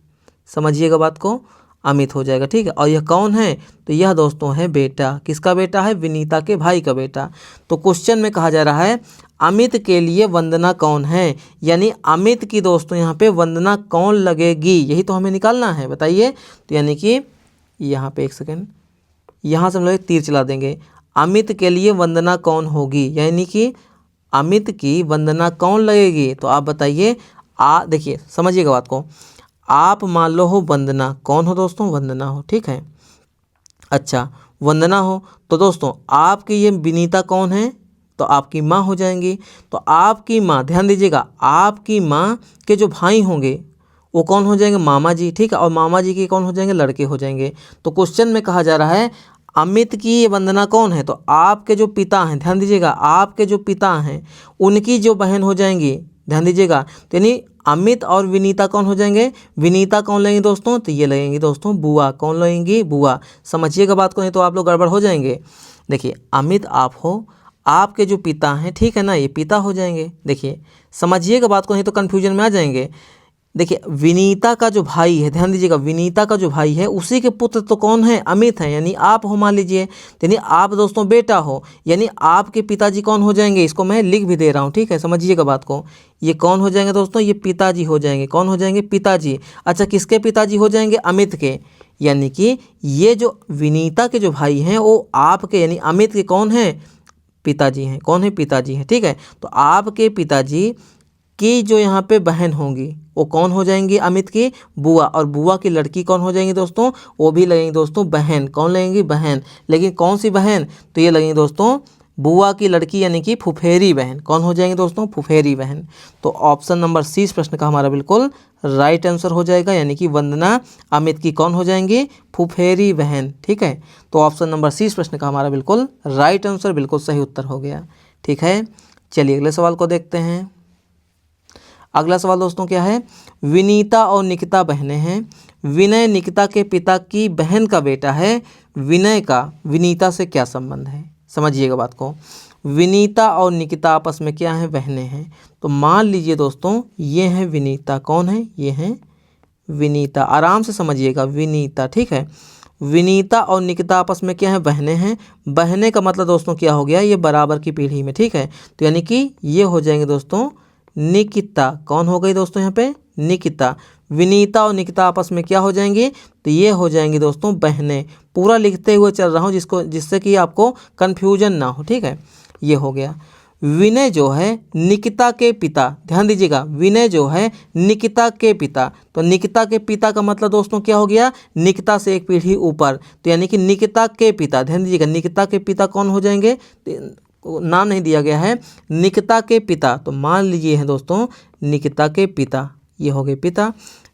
समझिएगा बात को, अमित हो जाएगा। ठीक है, और यह कौन है? तो यह दोस्तों है बेटा। किसका बेटा है? विनीता के भाई का बेटा। तो क्वेश्चन में कहा जा रहा है अमित के लिए वंदना कौन है, यानी अमित की दोस्तों यहाँ पे वंदना कौन लगेगी, यही तो हमें निकालना है। बताइए। तो यानी कि यहाँ पे एक सेकेंड, यहाँ से हम लोग तीर चला देंगे। अमित के लिए वंदना कौन होगी, यानी कि अमित की वंदना कौन लगेगी? तो आप बताइए। देखिए समझिएगा बात को। आप मान लो हो वंदना। कौन हो दोस्तों? वंदना हो। ठीक है, अच्छा वंदना हो तो दोस्तों आपकी ये विनीता कौन है? तो आपकी माँ हो जाएंगी। तो आपकी माँ, ध्यान दीजिएगा, आपकी माँ के जो भाई होंगे वो कौन हो जाएंगे? मामा जी। ठीक है, और मामा जी के कौन हो जाएंगे? लड़के हो जाएंगे। तो क्वेश्चन में कहा जा रहा है अमित की ये वंदना कौन है? तो आपके जो पिता हैं, ध्यान दीजिएगा, आपके जो पिता हैं उनकी जो बहन हो जाएंगी। ध्यान दीजिएगा, तो यानी अमित और विनीता कौन हो जाएंगे? विनीता कौन लगेंगे दोस्तों? तो ये लगेंगी दोस्तों बुआ। कौन लगेंगी? बुआ। समझिएगा बात को, नहीं तो आप लोग गड़बड़ हो जाएंगे। देखिए अमित आप हो, आपके जो पिता हैं, ठीक है ना, ये पिता हो जाएंगे। देखिए समझिएगा बात को, नहीं तो कन्फ्यूजन में आ जाएंगे। देखिए विनीता का जो भाई है, ध्यान दीजिएगा, विनीता का जो भाई है उसी के पुत्र तो कौन है? अमित है, यानी आप हो मान लीजिए। यानी आप दोस्तों बेटा हो, यानी आपके पिताजी कौन हो जाएंगे? इसको मैं लिख भी दे रहा हूँ। ठीक है, समझिएगा बात को। ये कौन हो जाएंगे दोस्तों? ये पिताजी हो जाएंगे। कौन हो जाएंगे? पिताजी। अच्छा किसके पिताजी हो जाएंगे? अमित के। यानी कि ये जो विनीता के जो भाई हैं वो आपके यानी अमित के कौन है? पिताजी हैं। कौन है? पिताजी हैं। ठीक है, तो आपके पिताजी की जो यहाँ पे बहन होंगी वो कौन हो जाएंगी? अमित की बुआ। और बुआ की लड़की कौन हो जाएंगी दोस्तों? वो भी लगेंगी दोस्तों बहन। कौन लगेंगी? बहन। लेकिन कौन सी बहन? तो ये लगेंगी दोस्तों बुआ की लड़की, यानी कि फुफेरी बहन। कौन हो जाएंगे दोस्तों? फुफेरी बहन। तो ऑप्शन नंबर सी इस प्रश्न का हमारा बिल्कुल राइट आंसर हो जाएगा, यानी कि वंदना अमित की कौन हो जाएंगी? फुफेरी बहन। ठीक है, तो ऑप्शन नंबर सी इस प्रश्न का हमारा बिल्कुल राइट आंसर, बिल्कुल सही उत्तर हो गया। ठीक है, चलिए अगले सवाल को देखते हैं। अगला सवाल दोस्तों क्या है? विनीता और निकिता बहनें हैं। विनय निकिता के पिता की बहन का बेटा है। विनय का विनीता से क्या संबंध है? समझिएगा बात को। विनीता और निकिता आपस में क्या हैं? बहनें हैं। तो मान लीजिए दोस्तों ये हैं विनीता, कौन है? ये हैं विनीता, आराम से समझिएगा, विनीता, ठीक है। विनीता और निकिता आपस में क्या है? बहनें हैं। बहनें का मतलब दोस्तों क्या हो गया? ये बराबर की पीढ़ी में, ठीक है। तो यानी कि ये हो जाएंगे दोस्तों निकिता। कौन हो गई दोस्तों यहाँ पे? निकिता। विनीता और निकिता आपस में क्या हो जाएंगे? तो ये हो जाएंगी दोस्तों बहनें। पूरा लिखते हुए चल रहा हूँ जिससे कि आपको कन्फ्यूजन ना हो, ठीक है। ये हो गया। विनय जो है निकिता के पिता, ध्यान दीजिएगा, विनय जो है निकिता के पिता। तो निकिता के पिता का मतलब दोस्तों क्या हो गया? निकिता से एक पीढ़ी ऊपर। तो यानी कि निकिता के पिता, ध्यान दीजिएगा, निकिता के पिता कौन हो जाएंगे? नाम नहीं दिया गया है। निकिता के पिता, तो मान लीजिए हैं दोस्तों निकिता के पिता, ये हो गए पिता।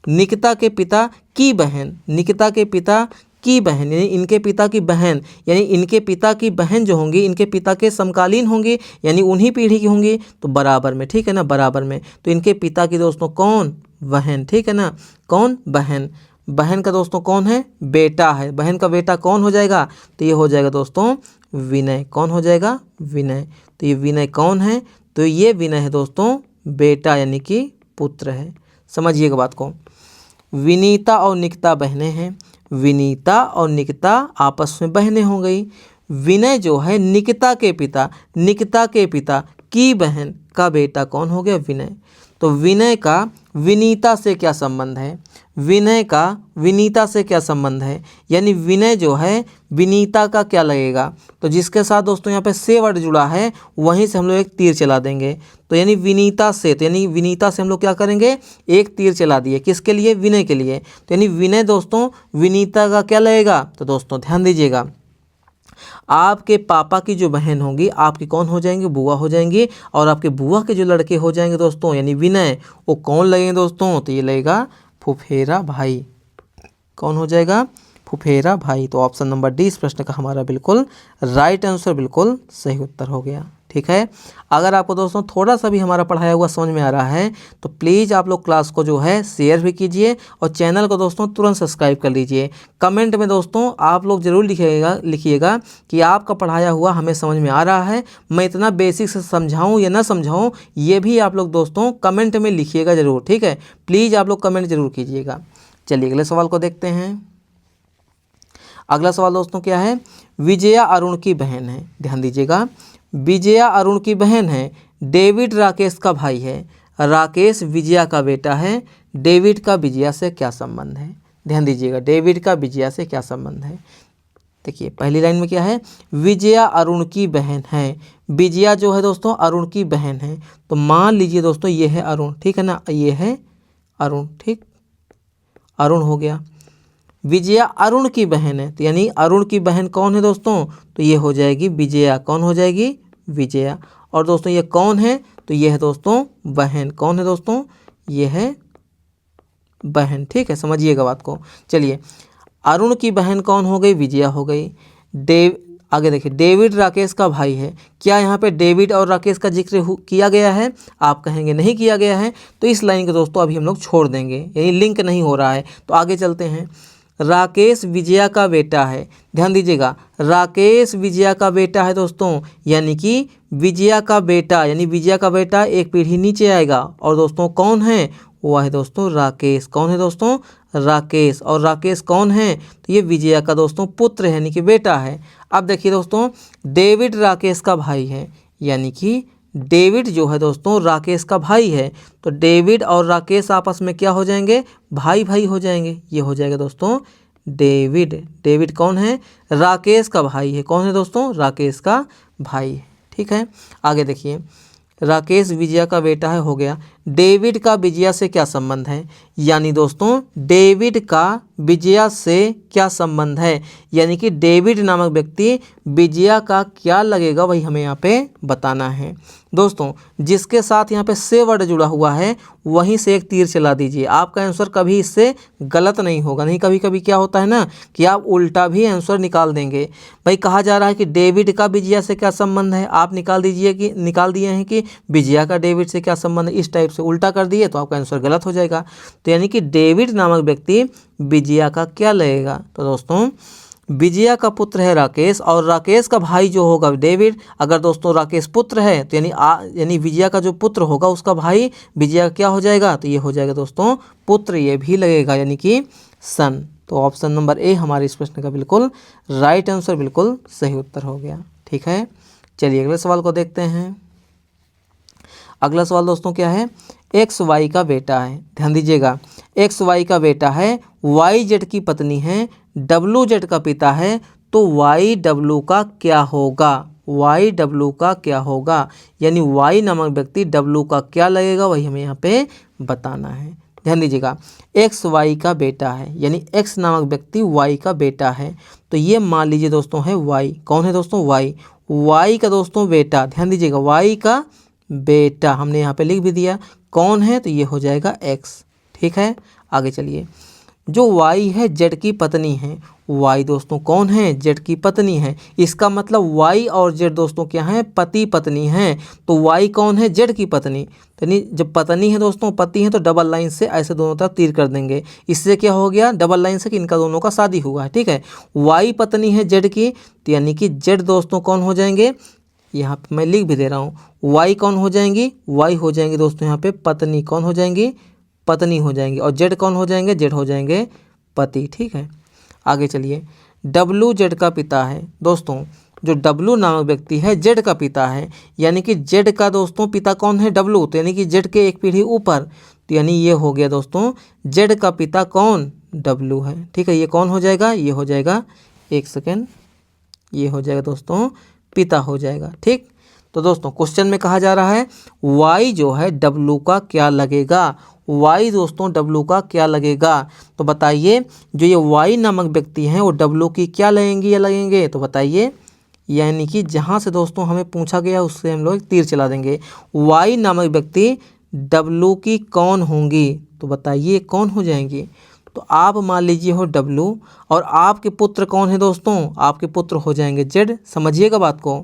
निकिता के पिता की बहन, निकिता के पिता की बहन यानी इनके पिता की बहन, यानी इनके पिता की बहन जो होंगी इनके पिता के समकालीन होंगी, यानी उन्हीं पीढ़ी की होंगी, तो बराबर में, ठीक है ना, बराबर में। तो इनके पिता की दोस्तों कौन? बहन, ठीक है ना। कौन? बहन। बहन का दोस्तों कौन है? बेटा है। बहन का बेटा कौन हो जाएगा? तो ये हो जाएगा दोस्तों विनय। कौन हो जाएगा? विनय। तो ये विनय कौन है? तो ये विनय है दोस्तों बेटा यानी कि पुत्र है। समझिएगा बात को। विनीता और निकिता बहनें हैं। विनीता और निकिता आपस में बहनें हो गई। विनय जो है निकिता के पिता, निकिता के पिता की बहन का बेटा कौन हो गया? विनय। तो विनय का विनीता से क्या संबंध है? विनय का विनीता से क्या संबंध है? यानी विनय जो है विनीता का क्या लगेगा? तो जिसके साथ दोस्तों यहाँ पे से वर्ड जुड़ा है वहीं से हम लोग एक तीर चला देंगे। तो यानी विनीता से, तो यानी विनीता से हम लोग क्या करेंगे? एक तीर चला दिए। किसके लिए? विनय के लिए। तो यानी विनय दोस्तों विनीता का क्या लगेगा? तो दोस्तों ध्यान दीजिएगा, आपके पापा की जो बहन होंगी आपकी कौन हो जाएंगी? बुआ हो जाएंगी। और आपके बुआ के जो लड़के हो जाएंगे दोस्तों यानी विनय, वो कौन लगेंगे दोस्तों? तो ये लगेगा फुफेरा भाई। कौन हो जाएगा? फुफेरा भाई। तो ऑप्शन नंबर डी इस प्रश्न का हमारा बिल्कुल राइट आंसर, बिल्कुल सही उत्तर हो गया, ठीक है। अगर आपको दोस्तों थोड़ा सा भी हमारा पढ़ाया हुआ समझ में आ रहा है तो प्लीज़ आप लोग क्लास को जो है शेयर भी कीजिए और चैनल को दोस्तों तुरंत सब्सक्राइब कर लीजिए। कमेंट में दोस्तों आप लोग ज़रूर लिखिएगा कि आपका पढ़ाया हुआ हमें समझ में आ रहा है। मैं इतना बेसिक से समझाऊँ या ना समझाऊँ ये भी आप लोग दोस्तों कमेंट में लिखिएगा ज़रूर, ठीक है। प्लीज़ आप लोग कमेंट ज़रूर कीजिएगा। चलिए अगले सवाल को देखते हैं। अगला सवाल दोस्तों क्या है? विजया अरुण की बहन है। ध्यान दीजिएगा, विजया अरुण की बहन है। डेविड राकेश का भाई है। राकेश विजया का बेटा है। डेविड का विजया से क्या संबंध है? ध्यान दीजिएगा, डेविड का विजया से क्या संबंध है? देखिए पहली लाइन में क्या है? विजया अरुण की बहन है। विजया जो है दोस्तों अरुण की बहन है। तो मान लीजिए दोस्तों ये है अरुण, ठीक है ना, ये है अरुण, ठीक, अरुण हो गया। विजया अरुण की बहन है, तो यानी अरुण की बहन कौन है दोस्तों? तो ये हो जाएगी विजया। कौन हो जाएगी? विजया। और दोस्तों ये कौन है? तो ये है दोस्तों बहन। कौन है दोस्तों? ये है बहन, ठीक है, समझिएगा बात को। चलिए अरुण की बहन कौन हो गई? विजया हो गई। आगे देखिए, डेविड राकेश का भाई है। क्या यहाँ पे डेविड और राकेश का जिक्र किया गया है? आप कहेंगे नहीं किया गया है, तो इस लाइन को दोस्तों अभी हम लोग छोड़ देंगे, यानी लिंक नहीं हो रहा है। तो आगे चलते हैं। राकेश विजया का बेटा है। ध्यान दीजिएगा, राकेश विजया का बेटा है दोस्तों, यानी कि विजया का बेटा, यानी विजया का बेटा एक पीढ़ी नीचे आएगा। और दोस्तों कौन है? वो है दोस्तों राकेश। कौन है दोस्तों? राकेश। और राकेश कौन है? तो ये विजया का दोस्तों पुत्र है, यानी कि बेटा है। अब देखिए दोस्तों, डेविड राकेश का भाई है, यानी कि डेविड जो है दोस्तों राकेश का भाई है। तो डेविड और राकेश आपस में क्या हो जाएंगे? भाई भाई हो जाएंगे। ये हो जाएगा दोस्तों डेविड। डेविड कौन है? राकेश का भाई है। कौन है दोस्तों? राकेश का भाई है, ठीक है। आगे देखिए, राकेश विजया का बेटा है, हो गया। डेविड का विजया से क्या संबंध है? यानी दोस्तों डेविड का विजया से क्या संबंध है? यानी कि डेविड नामक व्यक्ति विजया का क्या लगेगा वही हमें यहाँ पे बताना है। दोस्तों जिसके साथ यहाँ पे से वर्ड जुड़ा हुआ है वहीं से एक तीर चला दीजिए। आपका आंसर कभी इससे गलत नहीं होगा। नहीं, कभी कभी क्या होता है ना कि आप उल्टा भी आंसर निकाल देंगे। भाई कहा जा रहा है कि डेविड का विजया से क्या संबंध है, आप निकाल दिए हैं कि विजया का डेविड से क्या संबंध है। इस टाइप से उल्टा कर दिए तो आपका आंसर गलत हो जाएगा। तो यानी कि डेविड नामक व्यक्ति विजया का क्या लगेगा? तो दोस्तों विजया का पुत्र है राकेश, और राकेश का भाई जो होगा डेविड, अगर दोस्तों राकेश पुत्र है तो यानी विजया का जो पुत्र होगा उसका भाई विजया का क्या हो जाएगा? तो ये हो जाएगा दोस्तों पुत्र, ये भी लगेगा यानी कि सन। तो ऑप्शन नंबर ए हमारे इस प्रश्न का बिल्कुल राइट आंसर, बिल्कुल सही उत्तर हो गया। ठीक है, चलिए अगले सवाल को देखते हैं। अगला सवाल दोस्तों क्या है? एक्स वाई का बेटा है, ध्यान दीजिएगा, एक्स वाई का बेटा है, वाई जेड की पत्नी है, डब्लू जेड का पिता है, तो वाई डब्लू का क्या होगा? वाई डब्लू का क्या होगा? यानी वाई नामक व्यक्ति डब्लू का क्या लगेगा, वही हमें यहाँ पे बताना है। ध्यान दीजिएगा, एक्स वाई का बेटा है, यानी एक्स नामक व्यक्ति वाई का बेटा है, तो ये मान लीजिए दोस्तों है वाई। कौन है दोस्तों? वाई। वाई का दोस्तों बेटा, ध्यान दीजिएगा, वाई का बेटा हमने यहाँ पे लिख भी दिया। कौन है? तो ये हो जाएगा एक्स। ठीक है, आगे चलिए। जो वाई है जेड की पत्नी है, वाई दोस्तों कौन है? जेड की पत्नी है। इसका मतलब वाई और जेड दोस्तों क्या है? पति पत्नी हैं। तो वाई कौन है? जेड की पत्नी। यानी जब पत्नी है दोस्तों, पति है, तो डबल लाइन से ऐसे दोनों तरफ तीर कर देंगे। इससे क्या हो गया? डबल लाइन से कि इनका दोनों का शादी हुआ है। ठीक है, वाई पत्नी है जेड की, तो यानी कि जेड दोस्तों कौन हो जाएंगे? यहाँ पे मैं लिख भी दे रहा हूँ, वाई कौन हो जाएंगी? वाई हो जाएंगी दोस्तों यहाँ पे पत्नी। कौन हो जाएंगी? पत्नी हो जाएंगी। और जेड कौन हो जाएंगे? जेड हो जाएंगे पति। ठीक है, आगे चलिए। डब्लू जेड का पिता है दोस्तों, जो डब्लू नामक व्यक्ति है जेड का पिता है, यानी कि जेड का दोस्तों पिता कौन है? डब्लू, तो यानी कि जेड के एक पीढ़ी ऊपर, तो यानी ये हो गया दोस्तों जेड का पिता कौन? डब्लू है। ठीक है, ये कौन हो जाएगा? ये हो जाएगा, एक सेकेंड, ये हो जाएगा दोस्तों पिता हो जाएगा। ठीक, तो दोस्तों क्वेश्चन में कहा जा रहा है वाई जो है डब्लू का क्या लगेगा? वाई दोस्तों डब्लू का क्या लगेगा? तो बताइए, जो ये वाई नामक व्यक्ति हैं वो डब्लू की क्या लगेंगी या लगेंगे? तो बताइए, यानी कि जहाँ से दोस्तों हमें पूछा गया उससे हम लोग तीर चला देंगे। वाई नामक व्यक्ति डब्लू की कौन होंगी? तो बताइए कौन हो जाएंगी? तो आप मान लीजिए हो डब्लू, और आपके पुत्र कौन है दोस्तों? आपके पुत्र हो जाएंगे जेड। समझिएगा बात को,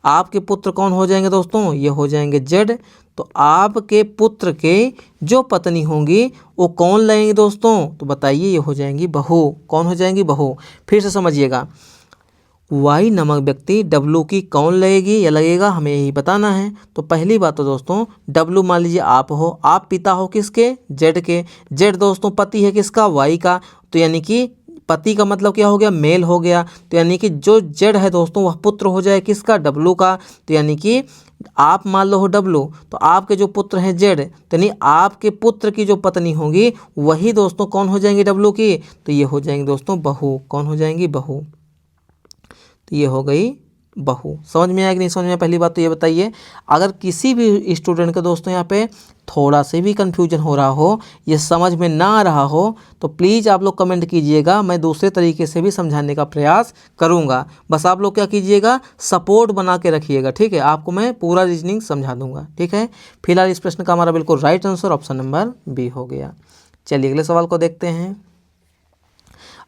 आपके पुत्र कौन हो जाएंगे दोस्तों? ये हो जाएंगे जेड। तो आपके पुत्र के जो पत्नी होंगी वो कौन लगेंगी दोस्तों? तो बताइए, ये हो जाएंगी बहू। कौन हो जाएंगी? बहू। फिर से समझिएगा, वाई नामक व्यक्ति डब्लू की कौन लगेगी या लगेगा, हमें यही बताना है। तो पहली बात तो दोस्तों डब्लू मान लीजिए आप हो, आप पिता हो किसके? जेड के। जेड दोस्तों पति है किसका? वाई का। तो यानी कि पति का मतलब क्या हो गया? मेल हो गया। तो यानी कि जो जेड है दोस्तों वह पुत्र हो जाए किसका? डब्लू का। तो यानी कि आप मान लो हो डब्लू, तो आपके जो पुत्र हैं जेड, तो यानी आपके पुत्र की जो पत्नी होंगी वही दोस्तों कौन हो जाएंगी? डब्लू की। तो ये हो जाएंगे दोस्तों बहू। कौन हो जाएंगी? बहू। तो ये हो गई बहू। समझ में आया कि नहीं समझ में? पहली बात तो ये बताइए, अगर किसी भी स्टूडेंट के दोस्तों यहाँ पे थोड़ा से भी कन्फ्यूजन हो रहा हो, ये समझ में ना आ रहा हो, तो प्लीज़ आप लोग कमेंट कीजिएगा, मैं दूसरे तरीके से भी समझाने का प्रयास करूँगा। बस आप लोग क्या कीजिएगा, सपोर्ट बना के रखिएगा। ठीक है, आपको मैं पूरा रीजनिंग समझा दूँगा। ठीक है, फिलहाल इस प्रश्न का हमारा बिल्कुल right answer option number B हो गया। चलिए अगले सवाल को देखते हैं।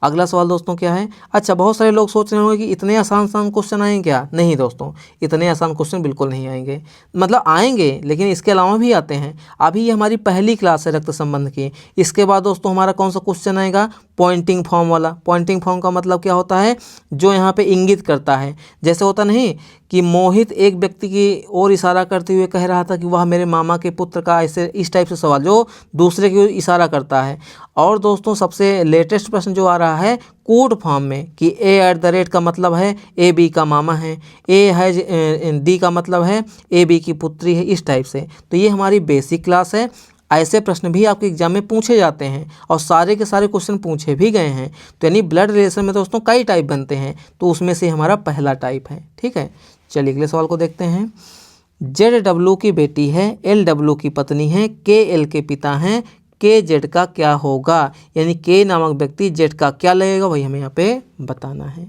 अगला सवाल दोस्तों क्या है? अच्छा, बहुत सारे लोग सोच रहे होंगे कि इतने आसान क्वेश्चन आएंगे क्या? नहीं दोस्तों, इतने आसान क्वेश्चन बिल्कुल नहीं आएंगे। मतलब आएंगे, लेकिन इसके अलावा भी आते हैं। अभी ये हमारी पहली क्लास है रक्त संबंध की। इसके बाद दोस्तों हमारा कौन सा क्वेश्चन आएगा? पॉइंटिंग फॉर्म वाला। पॉइंटिंग फॉर्म का मतलब क्या होता है? जो यहाँ पे इंगित करता है। जैसे होता नहीं कि मोहित एक व्यक्ति की ओर इशारा करते हुए कह रहा था कि वह मेरे मामा के पुत्र का, ऐसे इस टाइप से सवाल जो दूसरे की ओर इशारा करता है। और दोस्तों सबसे लेटेस्ट प्रश्न जो आ रहा है कोड फॉर्म में कि A@ का मतलब है ए बी का मामा है, ए है डी का मतलब है ए बी की पुत्री है, इस टाइप से। तो ये हमारी बेसिक क्लास है। ऐसे प्रश्न भी आपके एग्जाम में पूछे जाते हैं और सारे के सारे क्वेश्चन पूछे भी गए हैं। तो यानी ब्लड रिलेशन में दोस्तों कई टाइप बनते हैं, तो उसमें से हमारा पहला टाइप है। ठीक है, चलिए अगले सवाल को देखते हैं। ZW की बेटी है, LW की पत्नी है, KL के पिता हैं, KZ का क्या होगा? यानी K नामक व्यक्ति Z का क्या लगेगा, वही हमें यहाँ पे बताना है।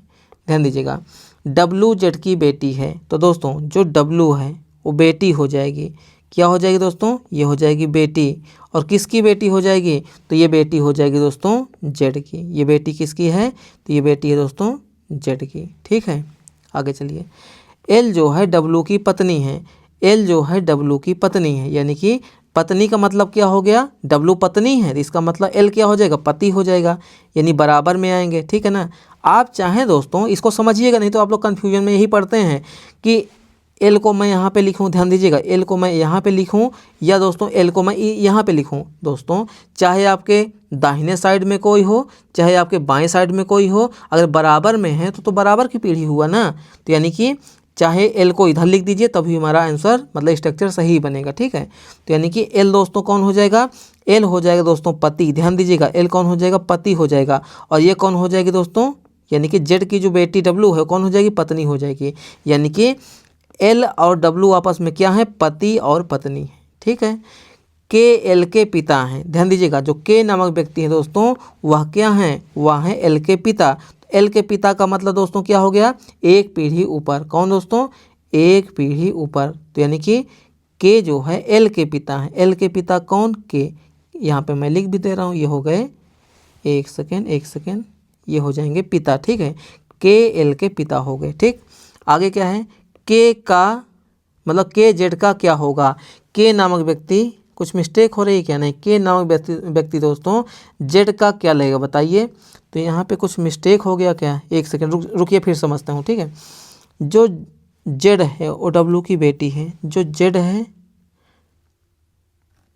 ध्यान दीजिएगा, WZ की बेटी है, तो दोस्तों जो W है वो बेटी हो जाएगी। क्या हो जाएगी दोस्तों? ये हो जाएगी बेटी। और किसकी बेटी हो जाएगी? तो ये बेटी हो जाएगी दोस्तों Z की। ये बेटी किसकी है? तो ये बेटी है दोस्तों Z की। ठीक है, आगे चलिए। L जो है W की पत्नी है, L जो है W की पत्नी है, यानी कि पत्नी का मतलब क्या हो गया, डब्लू पत्नी है तो इसका मतलब एल क्या हो जाएगा, पति हो जाएगा, यानी बराबर में आएंगे। ठीक है ना। आप चाहें दोस्तों इसको समझिएगा, नहीं तो आप लोग कन्फ्यूजन में यही पढ़ते हैं कि एल को मैं यहाँ पे लिखूँ, ध्यान दीजिएगा, एल को मैं यहाँ पे लिखूँ या दोस्तों एल को मैं यहाँ पे लिखूँ। दोस्तों चाहे आपके दाहिने साइड में कोई हो, चाहे आपके बाएं साइड में कोई हो, अगर बराबर में है तो बराबर की पीढ़ी हुआ ना। तो यानी कि चाहे एल को इधर लिख दीजिए तभी हमारा आंसर मतलब स्ट्रक्चर सही बनेगा। ठीक है। तो यानी कि एल दोस्तों कौन हो जाएगा, एल हो जाएगा दोस्तों पति। ध्यान दीजिएगा, एल कौन हो जाएगा, पति हो जाएगा। और ये कौन हो जाएगी दोस्तों, यानी कि जेड की जो बेटी डब्लू है कौन हो जाएगी, पत्नी हो जाएगी। यानी कि एल और डब्लू आपस में क्या है, पति और पत्नी है। ठीक है। के एल के पिता हैं। ध्यान दीजिएगा, जो के नामक व्यक्ति है दोस्तों वह क्या है, वह है एल के पिता। एल के पिता का मतलब दोस्तों क्या हो गया, एक पीढ़ी ऊपर। कौन दोस्तों, एक पीढ़ी ऊपर। तो यानी कि के जो है एल के पिता है। एल के पिता कौन, के। यहाँ पे मैं लिख भी दे रहा हूँ, ये हो गए, एक सेकेंड, ये हो जाएंगे पिता। ठीक है। के एल के पिता हो गए। ठीक। आगे क्या है, के का मतलब के जेड का क्या होगा। के नामक व्यक्ति, कुछ मिस्टेक हो रही है क्या, नहीं, के नामक व्यक्ति दोस्तों जेड का क्या लेगा बताइए। तो यहाँ पे कुछ मिस्टेक हो गया क्या, एक सेकंड रुकिए फिर समझता हूँ। ठीक है। जो जेड है वो डब्लू की बेटी है। जो जेड है,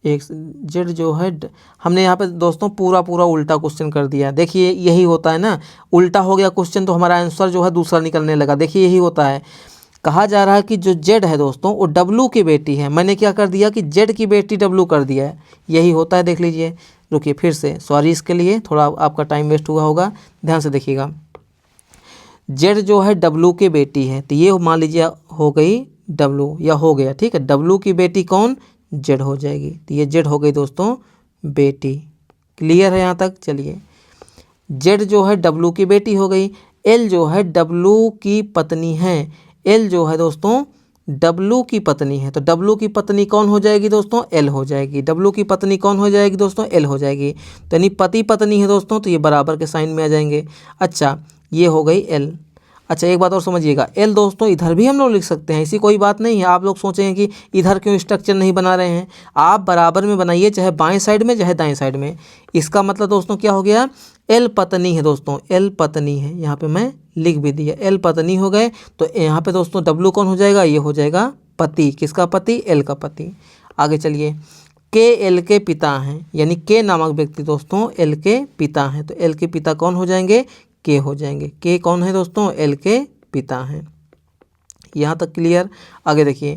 एक जेड जो है, हमने यहाँ पे दोस्तों पूरा उल्टा क्वेश्चन कर दिया। देखिए यही होता है ना, उल्टा हो गया क्वेश्चन तो हमारा आंसर जो है दूसरा निकलने लगा। देखिए यही होता है, कहा जा रहा है कि जो जेड है दोस्तों वो डब्लू की बेटी है, मैंने क्या कर दिया कि जेड की बेटी डब्लू कर दिया है। यही होता है, देख लीजिए। रुकिए फिर से, सॉरी इसके लिए, थोड़ा आपका टाइम वेस्ट हुआ होगा, ध्यान से देखिएगा। जेड जो है डब्लू की बेटी है, तो ये मान लीजिए हो गई डब्लू, या हो गया। ठीक है। डब्लू की बेटी कौन, जेड हो जाएगी। तो ये जेड हो गई दोस्तों बेटी। क्लियर है यहाँ तक, चलिए। जेड जो है डब्लू की बेटी हो गई। एल जो है डब्लू की पत्नी है। एल जो है दोस्तों डब्लू की पत्नी है, तो डब्लू की पत्नी कौन हो जाएगी दोस्तों, एल हो जाएगी। डब्लू की पत्नी कौन हो जाएगी दोस्तों, एल हो जाएगी। तो यानी पति पत्नी है दोस्तों, तो ये बराबर के साइन में आ जाएंगे। अच्छा, ये हो गई एल। अच्छा एक बात और समझिएगा, एल दोस्तों इधर भी हम लोग लिख सकते हैं, ऐसी कोई बात नहीं है। आप लोग सोचेंगे कि इधर क्यों स्ट्रक्चर नहीं बना रहे हैं, आप बराबर में बनाइए, चाहे बाएं साइड में चाहे दाएं साइड में। इसका मतलब दोस्तों क्या हो गया, एल पत्नी है दोस्तों, एल पत्नी है। यहाँ पे मैं लिख भी दिया, एल पत्नी हो गए। तो यहाँ पे दोस्तों डब्लू कौन हो जाएगा, ये हो जाएगा पति। किसका पति, एल का पति। आगे चलिए, के एल के पिता हैं, यानी के नामक व्यक्ति दोस्तों एल के पिता हैं। तो एल के पिता कौन हो जाएंगे, के हो जाएंगे। के कौन है दोस्तों, एल के पिता हैं। यहाँ तक क्लियर। आगे देखिए,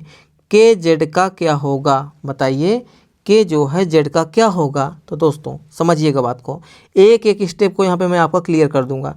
के जेड का क्या होगा बताइए, के जो है जेड का क्या होगा। तो दोस्तों समझिएगा बात को, एक एक स्टेप को यहाँ पे मैं आपका क्लियर कर दूंगा।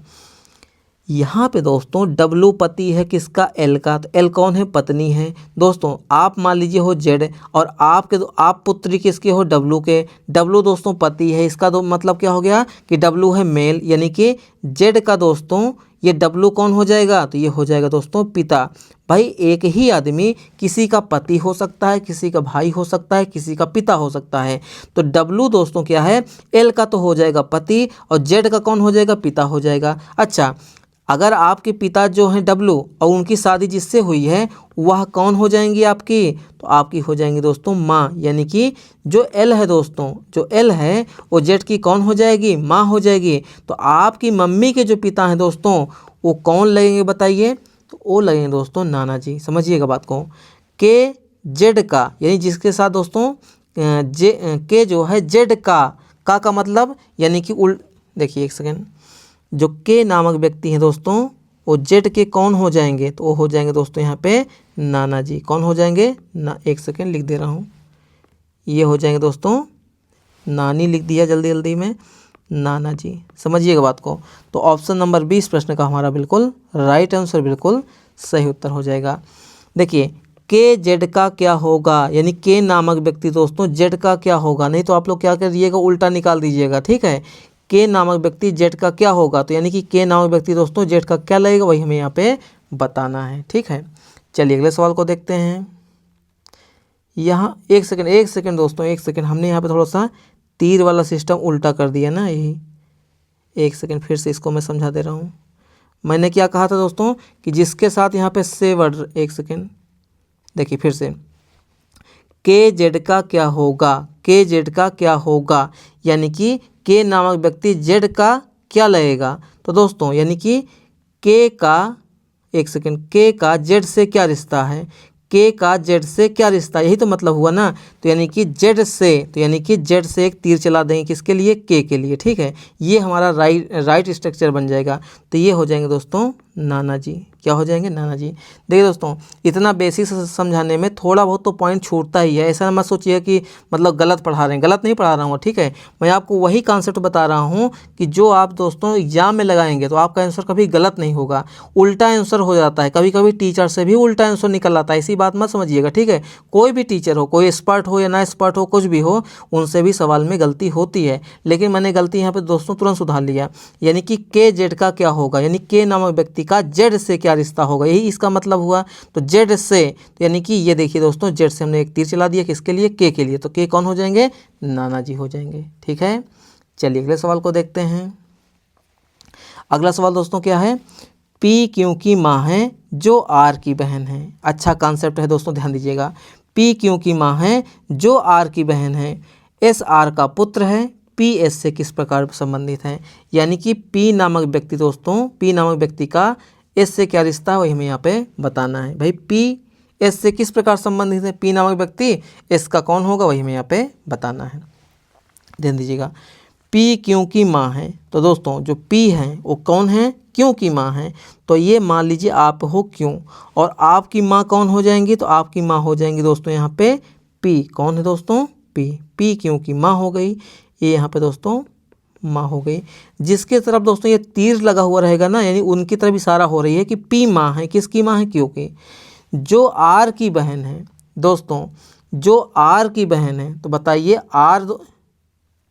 यहाँ पे दोस्तों डब्लू पति है किसका, एल का। तो एल कौन है, पत्नी है। दोस्तों आप मान लीजिए हो जेड, और आप पुत्री किसके हो, डब्लू के। डब्लू दोस्तों पति है, इसका मतलब क्या हो गया कि डब्लू है मेल, यानी कि जेड का दोस्तों ये डब्लू कौन हो जाएगा, तो ये हो जाएगा दोस्तों पिता। भाई एक ही आदमी किसी का पति हो सकता है, किसी का भाई हो सकता है, किसी का पिता हो सकता है। तो डब्लू दोस्तों क्या है, एल का तो हो जाएगा पति, और जेड का कौन हो जाएगा, पिता हो जाएगा। अच्छा, अगर आपके पिता जो हैं डब्लू और उनकी शादी जिससे हुई है वह कौन हो जाएंगी आपकी, तो आपकी हो जाएंगी दोस्तों माँ। यानी कि जो एल है दोस्तों, जो एल है वो जेड की कौन हो जाएगी, माँ हो जाएगी। तो आपकी मम्मी के जो पिता हैं दोस्तों वो कौन लगेंगे बताइए, तो वो लगेंगे दोस्तों नाना जी। समझिएगा बात को, के जेड का यानी जिसके साथ दोस्तों के जो है जेड का मतलब यानी कि देखिए एक सेकेंड, जो के नामक व्यक्ति हैं दोस्तों वो जेड के कौन हो जाएंगे, तो वो हो जाएंगे दोस्तों यहाँ पे नाना जी। कौन हो जाएंगे ना, एक सेकेंड लिख दे रहा हूँ, ये हो जाएंगे दोस्तों नानी, लिख दिया जल्दी जल्दी में, नाना जी। समझिएगा बात को। तो ऑप्शन नंबर 20 प्रश्न का हमारा बिल्कुल राइट आंसर, बिल्कुल सही उत्तर हो जाएगा। देखिए के जेड का क्या होगा, यानी के नामक व्यक्ति दोस्तों जेड का क्या होगा, नहीं तो आप लोग क्या करिएगा उल्टा निकाल दीजिएगा। ठीक है, के नामक व्यक्ति जेड का क्या होगा, तो यानी कि के नामक व्यक्ति दोस्तों जेड का क्या लगेगा वही हमें यहाँ पे बताना है। ठीक है, चलिए अगले सवाल को देखते हैं। यहाँ एक सेकंड दोस्तों, एक सेकंड, हमने यहाँ पे थोड़ा सा तीर वाला सिस्टम उल्टा कर दिया ना, यही एक सेकंड फिर से इसको मैं समझा दे रहा हूँ। मैंने क्या कहा था दोस्तों कि जिसके साथ यहाँ पे से वर्ड, एक सेकंड देखिए फिर से, के जेड का क्या होगा, के जेड का क्या होगा, यानी कि के नामक व्यक्ति जेड का क्या लगेगा। तो दोस्तों यानी कि के का, एक सेकेंड, के का जेड से क्या रिश्ता है, के का जेड से क्या रिश्ता, यही तो मतलब हुआ ना। तो यानी कि जेड से, तो यानी कि जेड से एक तीर चला देंगे किसके लिए, के लिए, ठीक है। ये हमारा राइट स्ट्रक्चर बन जाएगा। तो ये हो जाएंगे दोस्तों नाना जी, क्या हो जाएंगे, नाना जी। देखिए दोस्तों, इतना बेसिक समझाने में थोड़ा बहुत तो पॉइंट छूटता ही है। ऐसा मत सोचिए कि मतलब गलत पढ़ा रहे हैं, गलत नहीं पढ़ा रहा हूँ, ठीक है। मैं आपको वही कॉन्सेप्ट बता रहा हूँ कि जो आप दोस्तों एग्जाम में लगाएंगे तो आपका आंसर कभी गलत नहीं होगा, उल्टा आंसर हो जाता है। कभी कभी टीचर से भी उल्टा आंसर निकल आता है, इसी बात मत समझिएगा, ठीक है। कोई भी टीचर हो, कोई एक्सपर्ट हो या ना एक्सपर्ट हो, कुछ भी हो, उनसे भी सवाल में गलती होती है। लेकिन मैंने गलती यहाँ पे दोस्तों तुरंत सुधार लिया, यानी कि के जेड का क्या होगा, यानी के नामक व्यक्ति का जेड से क्या रिश्ता होगा, यही इसका मतलब हुआ। तो जेड से, तो यानी कि ये देखिए दोस्तों, जेड से हमने एक तीर चला दिया किसके लिए, के लिए। तो के कौन हो जाएंगे, नाना जी हो जाएंगे, ठीक है। चलिए अगले सवाल को देखते हैं। अगला सवाल दोस्तों क्या है, पी क्यू की माँ है जो आर की बहन है। अच्छा कॉन्सेप्ट है दोस्तों, ध्यान दीजिएगा। पी क्यू की माँ है जो आर की बहन है, एस आर का पुत्र है, पी एस से किस प्रकार संबंधित है। यानी कि पी नामक व्यक्ति दोस्तों, पी नामक व्यक्ति का एस से क्या रिश्ता है वही हमें यहाँ पे बताना है। भाई पी एस से किस प्रकार संबंधित है, पी नामक व्यक्ति एस का कौन होगा वही हमें यहाँ पे बताना है। ध्यान दीजिएगा, पी क्यू की माँ है। तो दोस्तों जो पी है वो कौन है, क्यों की माँ है। तो ये मान लीजिए आप हो क्यों, और आपकी माँ कौन हो जाएंगी, तो आपकी माँ हो जाएंगी दोस्तों यहाँ पे पी। कौन है दोस्तों, पी। पी क्यों की माँ हो गई, ये यहाँ पे दोस्तों माँ हो गई। जिसके तरफ दोस्तों ये तीर लगा हुआ रहेगा ना, यानी उनकी तरफ इशारा हो रही है कि पी माँ है, किसकी माँ है, क्यों की। जो आर की बहन है दोस्तों, जो आर की बहन है, तो बताइए आर,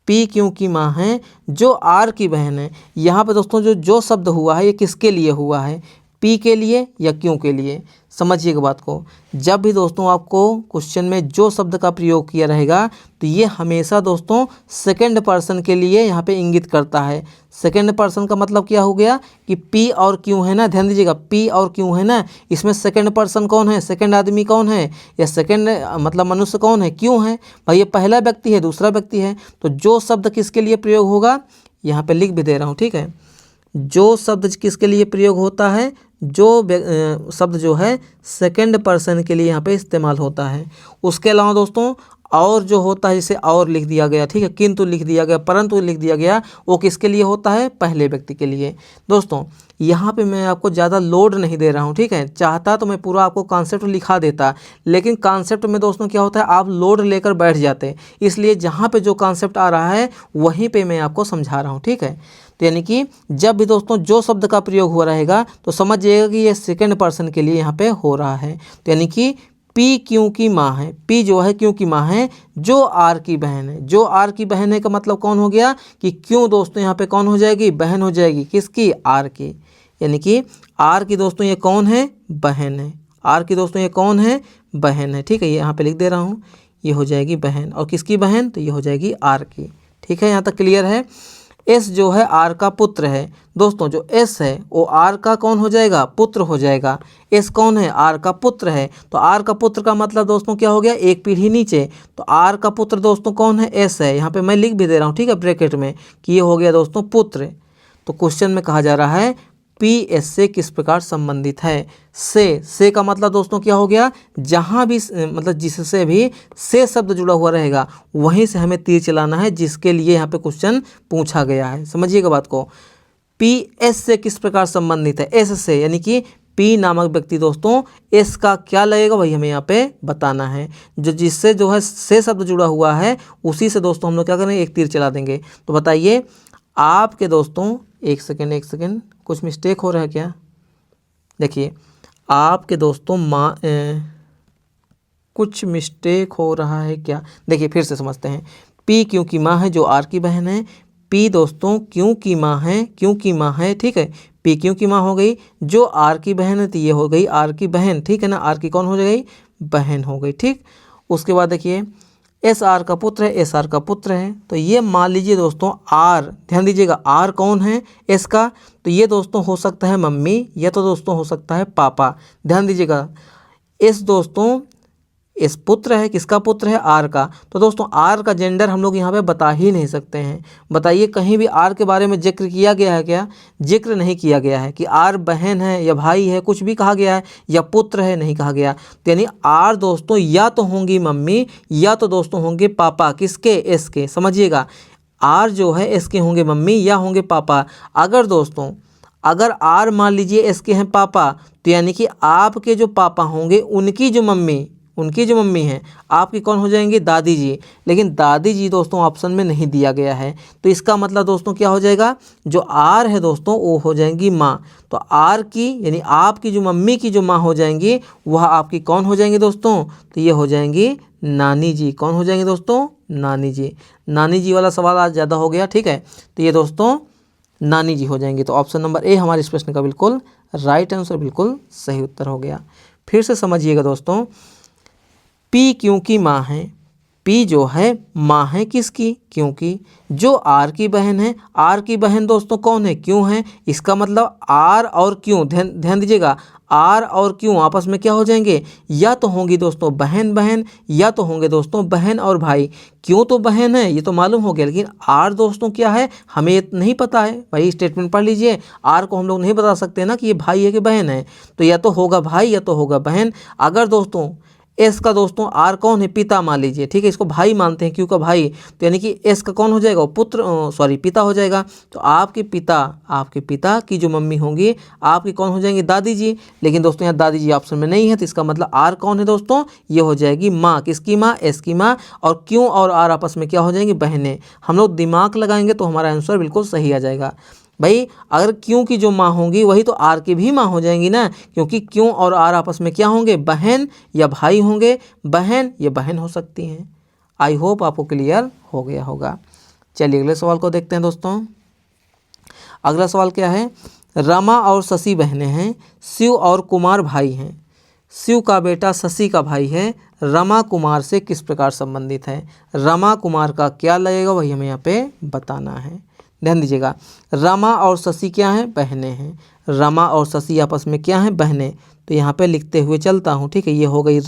पी क्यों की माँ है जो आर की बहन है। यहाँ पे दोस्तों जो शब्द हुआ है ये किसके लिए हुआ है, पी के लिए या क्यों के लिए। समझिएगा बात को, जब भी दोस्तों आपको क्वेश्चन में जो शब्द का प्रयोग किया रहेगा तो ये हमेशा दोस्तों सेकंड पर्सन के लिए यहाँ पे इंगित करता है। सेकंड पर्सन का मतलब क्या हो गया कि पी और क्यों है ना, ध्यान दीजिएगा, पी और क्यों है ना, इसमें सेकंड पर्सन कौन है, सेकंड आदमी कौन है, या सेकंड मतलब मनुष्य कौन है, क्यों है। भाई ये पहला व्यक्ति है, दूसरा व्यक्ति है। तो जो शब्द किसके लिए प्रयोग होगा, यहाँ पे लिख भी दे रहा हूँ, ठीक है। जो शब्द किसके लिए प्रयोग होता है, जो शब्द जो है सेकंड पर्सन के लिए यहाँ पे इस्तेमाल होता है। उसके अलावा दोस्तों और जो होता है, जैसे और लिख दिया गया, ठीक है, किंतु लिख दिया गया, परंतु लिख दिया गया, वो किसके लिए होता है, पहले व्यक्ति के लिए। दोस्तों यहाँ पे मैं आपको ज़्यादा लोड नहीं दे रहा हूँ, ठीक है। चाहता तो मैं पूरा आपको कॉन्सेप्ट लिखा देता, लेकिन कॉन्सेप्ट में दोस्तों क्या होता है, आप लोड लेकर बैठ जाते। इसलिए जहाँ पे जो कॉन्सेप्ट आ रहा है वहीं पे मैं आपको समझा रहा हूँ, ठीक है। तो यानी कि जब भी दोस्तों जो शब्द का प्रयोग हुआ रहेगा तो समझ जाइएगा कि ये सेकंड पर्सन के लिए यहाँ पे हो रहा है। तो यानी कि पी क्यों की माँ है, पी जो है क्यों की माँ है, जो आर की बहन है। जो आर की बहन है का मतलब कौन हो गया कि क्यों दोस्तों यहाँ पे कौन हो जाएगी, बहन हो जाएगी, किसकी, आर की। यानी कि आर की दोस्तों ये कौन है, बहन है। आर की दोस्तों ये कौन है, बहन है, ठीक है। ये यहाँ पे लिख दे रहा हूँ, ये हो जाएगी बहन, और किसकी बहन, तो ये हो जाएगी आर की, ठीक है। यहाँ तक क्लियर है। एस जो है आर का पुत्र है दोस्तों, जो एस है वो आर का कौन हो जाएगा, पुत्र हो जाएगा। एस कौन है, आर का पुत्र है। तो आर का पुत्र का मतलब दोस्तों क्या हो गया, एक पीढ़ी नीचे। तो आर का पुत्र दोस्तों कौन है, एस है। यहाँ पे मैं लिख भी दे रहा हूँ, ठीक है, ब्रैकेट में, कि ये हो गया दोस्तों पुत्र। तो क्वेश्चन में कहा जा रहा है पी एस से किस प्रकार संबंधित है। से का मतलब दोस्तों क्या हो गया, जहाँ भी मतलब जिससे भी से शब्द जुड़ा हुआ रहेगा वहीं से हमें तीर चलाना है, जिसके लिए यहाँ पे क्वेश्चन पूछा गया है। समझिएगा बात को, पी एस से किस प्रकार संबंधित है, एस से, यानी कि पी नामक व्यक्ति दोस्तों एस का क्या लगेगा वही हमें यहाँ पे बताना है। जो जिससे जो है से शब्द जुड़ा हुआ है उसी से दोस्तों हम लोग क्या करेंगे, एक तीर चला देंगे। तो बताइए आपके दोस्तों, एक सेकेंड, कुछ मिस्टेक हो रहा है क्या। देखिए आपके दोस्तों कुछ मिस्टेक हो रहा है क्या। देखिए फिर से समझते हैं। पी क्यों की माँ है जो आर की बहन है, पी दोस्तों क्यों की माँ है, क्यों की माँ है, ठीक है। पी क्यों की माँ हो गई, जो आर की बहन है तो ये हो गई आर की बहन, ठीक है ना। आर की कौन हो गई, बहन हो गई, ठीक। उसके बाद देखिए एस आर का पुत्र है, एस आर का पुत्र है। तो ये मान लीजिए दोस्तों आर, ध्यान दीजिएगा, आर कौन है, एस का। तो ये दोस्तों हो सकता है मम्मी, या तो दोस्तों हो सकता है पापा। ध्यान दीजिएगा, एस दोस्तों इस पुत्र है, किसका पुत्र है? आर का। तो दोस्तों आर का जेंडर हम लोग यहाँ पे बता ही नहीं सकते हैं। बताइए कहीं भी आर के बारे में जिक्र किया गया है क्या? जिक्र नहीं किया गया है कि आर बहन है या भाई है, कुछ भी कहा गया है, या पुत्र है, नहीं कहा गया। तो यानी आर दोस्तों या तो होंगी मम्मी या तो दोस्तों होंगे पापा, किसके? एस के। समझिएगा, आर जो है एस के होंगे मम्मी या होंगे पापा। अगर दोस्तों अगर आर मान लीजिए एस के हैं पापा, तो यानी कि आपके जो पापा होंगे उनकी जो मम्मी हैं आपकी कौन हो जाएंगी? दादी जी। लेकिन दादी जी दोस्तों ऑप्शन में नहीं दिया गया है, तो इसका मतलब दोस्तों क्या हो जाएगा? जो आर है दोस्तों वो हो जाएंगी माँ। तो आर की यानी आपकी जो मम्मी की जो माँ हो जाएंगी वह आपकी कौन हो जाएंगी दोस्तों? तो ये हो जाएंगी नानी जी। कौन हो जाएंगे दोस्तों? नानी जी। नानी जी वाला सवाल आज ज़्यादा हो गया, ठीक है। तो ये दोस्तों नानी जी हो जाएंगे। तो ऑप्शन नंबर ए हमारे इस प्रश्न का बिल्कुल राइट आंसर, बिल्कुल सही उत्तर हो गया। फिर से समझिएगा दोस्तों, पी क्योंकि माँ है, पी जो है माँ है किसकी? क्योंकि। जो आर की बहन है, आर की बहन दोस्तों कौन है? क्यों है। इसका मतलब आर और क्यों, ध्यान दीजिएगा, आर और क्यों आपस में क्या हो जाएंगे? या तो होंगी दोस्तों बहन बहन या तो होंगे दोस्तों बहन और भाई। क्यों तो बहन है ये तो मालूम हो गया, लेकिन आर दोस्तों क्या है हमें नहीं पता है। वही स्टेटमेंट पढ़ लीजिए, आर को हम लोग नहीं बता सकते ना कि ये भाई है कि बहन है, तो या तो होगा भाई या तो होगा बहन। अगर दोस्तों एस का दोस्तों आर कौन है? पिता मान लीजिए, ठीक है, इसको भाई मानते हैं, क्यों का भाई, तो यानी कि एस का कौन हो जाएगा? पुत्र पिता हो जाएगा। तो आपके पिता की जो मम्मी होंगी आपकी कौन हो जाएंगी? दादी जी। लेकिन दोस्तों यहाँ दादी जी ऑप्शन में नहीं है, तो इसका मतलब आर कौन है दोस्तों? ये हो जाएगी माँ। किसकी माँ? एस की माँ। और क्यों और आर आपस में क्या हो जाएंगी? बहनें। हम लोग दिमाग लगाएंगे तो हमारा आंसर बिल्कुल सही आ जाएगा। भाई अगर क्यों की जो माँ होंगी वही तो आर की भी माँ हो जाएंगी ना, क्योंकि क्यों और आर आपस में क्या होंगे? बहन या भाई होंगे। बहन या बहन हो सकती हैं। आई होप आपको क्लियर हो गया होगा। चलिए अगले सवाल को देखते हैं दोस्तों। अगला सवाल क्या है? रमा और शशि बहनें हैं, शिव और कुमार भाई हैं। शिव का बेटा शशि का भाई है, रमा कुमार से किस प्रकार संबंधित है? रमा कुमार का क्या लगेगा वही हमें यहाँ पे बताना है। ध्यान दीजिएगा, रमा और शशि क्या हैं? बहनें हैं। रमा और शशि आपस में क्या हैं? बहनें। तो यहाँ पे लिखते हुए चलता हूँ, ठीक है। ये हो गई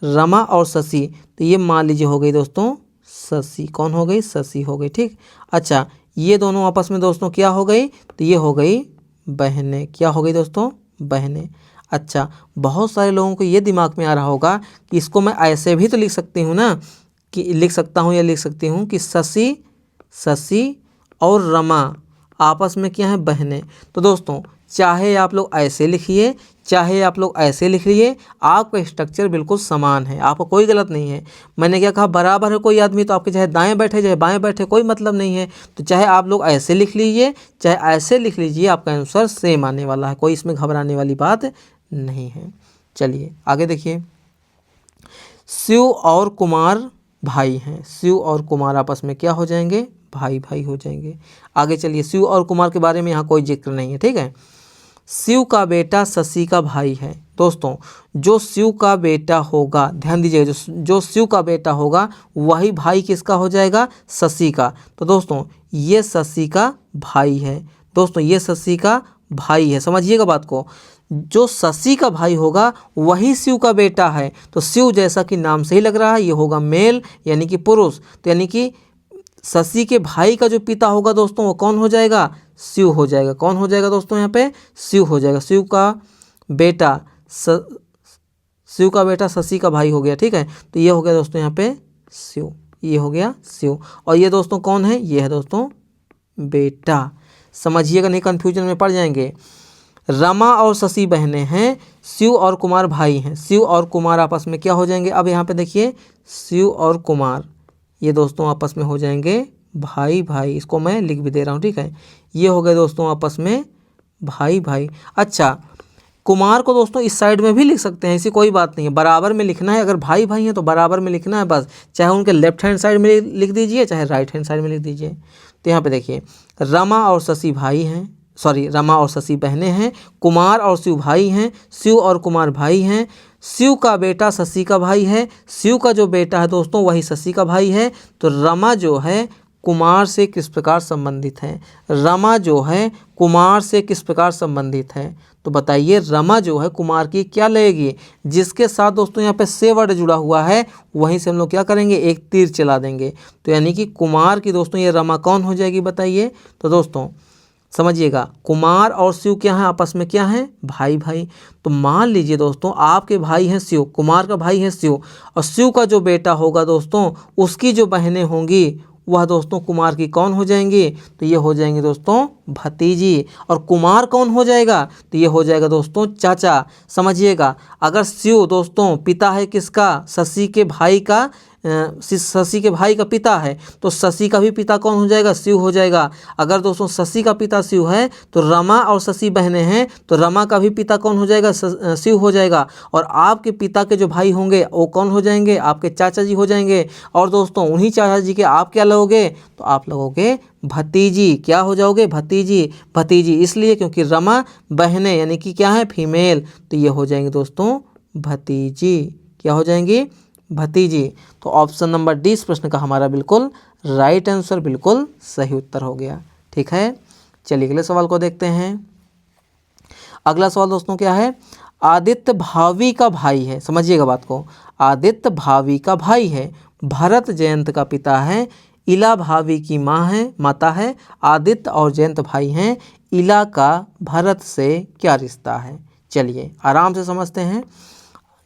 रमा और शशि, तो ये मान लीजिए हो गई दोस्तों शशि। कौन हो गई? शशि हो गई, ठीक। अच्छा ये दोनों आपस में दोस्तों क्या हो गई? तो ये हो गई बहनें। क्या हो गई दोस्तों? बहनें। अच्छा बहुत सारे लोगों को ये दिमाग में आ रहा होगा कि इसको मैं ऐसे भी तो लिख सकती हूँ ना, कि लिख सकता हूँ या लिख सकती हूँ कि शशि और रमा आपस में क्या है? बहनें। तो दोस्तों चाहे आप लोग ऐसे लिखिए चाहे आप लोग ऐसे लिख लिए, आपका स्ट्रक्चर बिल्कुल समान है, आपको कोई गलत नहीं है। मैंने क्या कहा? बराबर है कोई आदमी, तो आपके चाहे दाएं बैठे चाहे बाएं बैठे कोई मतलब नहीं है। तो चाहे आप लोग ऐसे लिख लीजिए चाहे ऐसे लिख लीजिए, आपका आंसर सेम आने वाला है, कोई इसमें घबराने वाली बात नहीं है। चलिए आगे देखिए, शिव और कुमार भाई हैं। शिव और कुमार आपस में क्या हो जाएंगे? भाई भाई हो जाएंगे। आगे चलिए, शिव और कुमार के बारे में यहाँ कोई जिक्र नहीं है, ठीक है। शिव का बेटा शशि का भाई है। दोस्तों जो शिव का बेटा होगा, ध्यान दीजिएगा, जो शिव का बेटा होगा वही भाई किसका हो जाएगा? शशि का। तो दोस्तों ये शशि का भाई है। दोस्तों ये शशि का भाई है, समझिएगा बात को। जो शशि का भाई होगा वही शिव का बेटा है। तो शिव जैसा कि नाम से ही लग रहा है, ये होगा मेल यानी कि पुरुष। तो यानी कि शशि के भाई का जो पिता होगा दोस्तों वो कौन हो जाएगा? शिव हो जाएगा। कौन हो जाएगा दोस्तों? यहाँ पे शिव हो जाएगा। शिव का बेटा शशि का भाई हो गया, ठीक है। तो ये हो गया दोस्तों यहाँ पे शिव, ये हो गया शिव। और ये दोस्तों कौन है? ये है दोस्तों बेटा। समझिएगा, नहीं कन्फ्यूजन में पड़ जाएंगे। रमा और शशि बहनें हैं, शिव और कुमार भाई हैं। शिव और कुमार आपस में क्या हो जाएंगे? अब यहाँ पे देखिए, शिव और कुमार ये दोस्तों आपस में हो जाएंगे भाई भाई। इसको मैं लिख भी दे रहा हूँ, ठीक है। ये हो गए दोस्तों आपस में भाई भाई। अच्छा कुमार को दोस्तों इस साइड में भी लिख सकते हैं, ऐसी कोई बात नहीं है, बराबर में लिखना है। अगर भाई भाई हैं तो बराबर में लिखना है बस, चाहे उनके लेफ्ट हैंड साइड में लिख दीजिए चाहे राइट हैंड साइड में लिख दीजिए। तो यहाँ पे देखिए, रमा और शशि भाई हैं, रमा और शशि बहनें हैं, कुमार और शिव भाई हैं, शिव और कुमार भाई हैं, शिव का बेटा शशि का भाई है, शिव का जो बेटा है दोस्तों वही शशि का भाई है। तो रमा जो है कुमार से किस प्रकार संबंधित है? रमा जो है कुमार से किस प्रकार संबंधित है? तो बताइए रमा जो है कुमार की क्या लगेगी? जिसके साथ दोस्तों यहाँ पे से वर्ड जुड़ा हुआ है वहीं से हम लोग क्या करेंगे, एक तीर चला देंगे। तो यानी कि कुमार की दोस्तों ये रमा कौन हो जाएगी बताइए? तो दोस्तों समझिएगा, कुमार और शिव क्या है, आपस में क्या है, भाई भाई। तो मान लीजिए दोस्तों आपके भाई हैं शिव, कुमार का भाई है शिव, और शिव का जो बेटा होगा दोस्तों उसकी जो बहनें होंगी वह दोस्तों कुमार की कौन हो जाएंगी? तो ये हो जाएंगे दोस्तों भतीजी। और कुमार कौन हो जाएगा? तो ये हो जाएगा दोस्तों चाचा। समझिएगा, अगर शिव दोस्तों पिता है किसका, शशि के भाई का, शशि के भाई का पिता है, तो शशि का भी पिता कौन हो जाएगा, शिव हो जाएगा। अगर दोस्तों शशि का पिता शिव है तो रमा और शशि बहनें हैं, तो रमा का भी पिता कौन हो जाएगा, शिव हो जाएगा। और आपके पिता के जो भाई होंगे वो कौन हो जाएंगे, आपके चाचा जी हो जाएंगे। और दोस्तों उन्हीं चाचा जी के आप क्या लगोगे, तो आप लगोगे भतीजी। क्या हो जाओगे, भतीजी। भतीजी इसलिए क्योंकि रमा बहनें यानी कि क्या है, फीमेल, तो ये हो जाएंगे दोस्तों भतीजी। क्या हो जाएंगी, भतीजी। तो ऑप्शन नंबर डी इस प्रश्न का हमारा बिल्कुल राइट आंसर, बिल्कुल सही उत्तर हो गया। ठीक है, चलिए अगले सवाल को देखते हैं। अगला सवाल दोस्तों क्या है, आदित्य भावी का भाई है। समझिएगा बात को, आदित्य भावी का भाई है, भरत जयंत का पिता है, इला भावी की माँ है, माता है, आदित्य और जयंत भाई हैं, इला का भरत से क्या रिश्ता है? चलिए आराम से समझते हैं।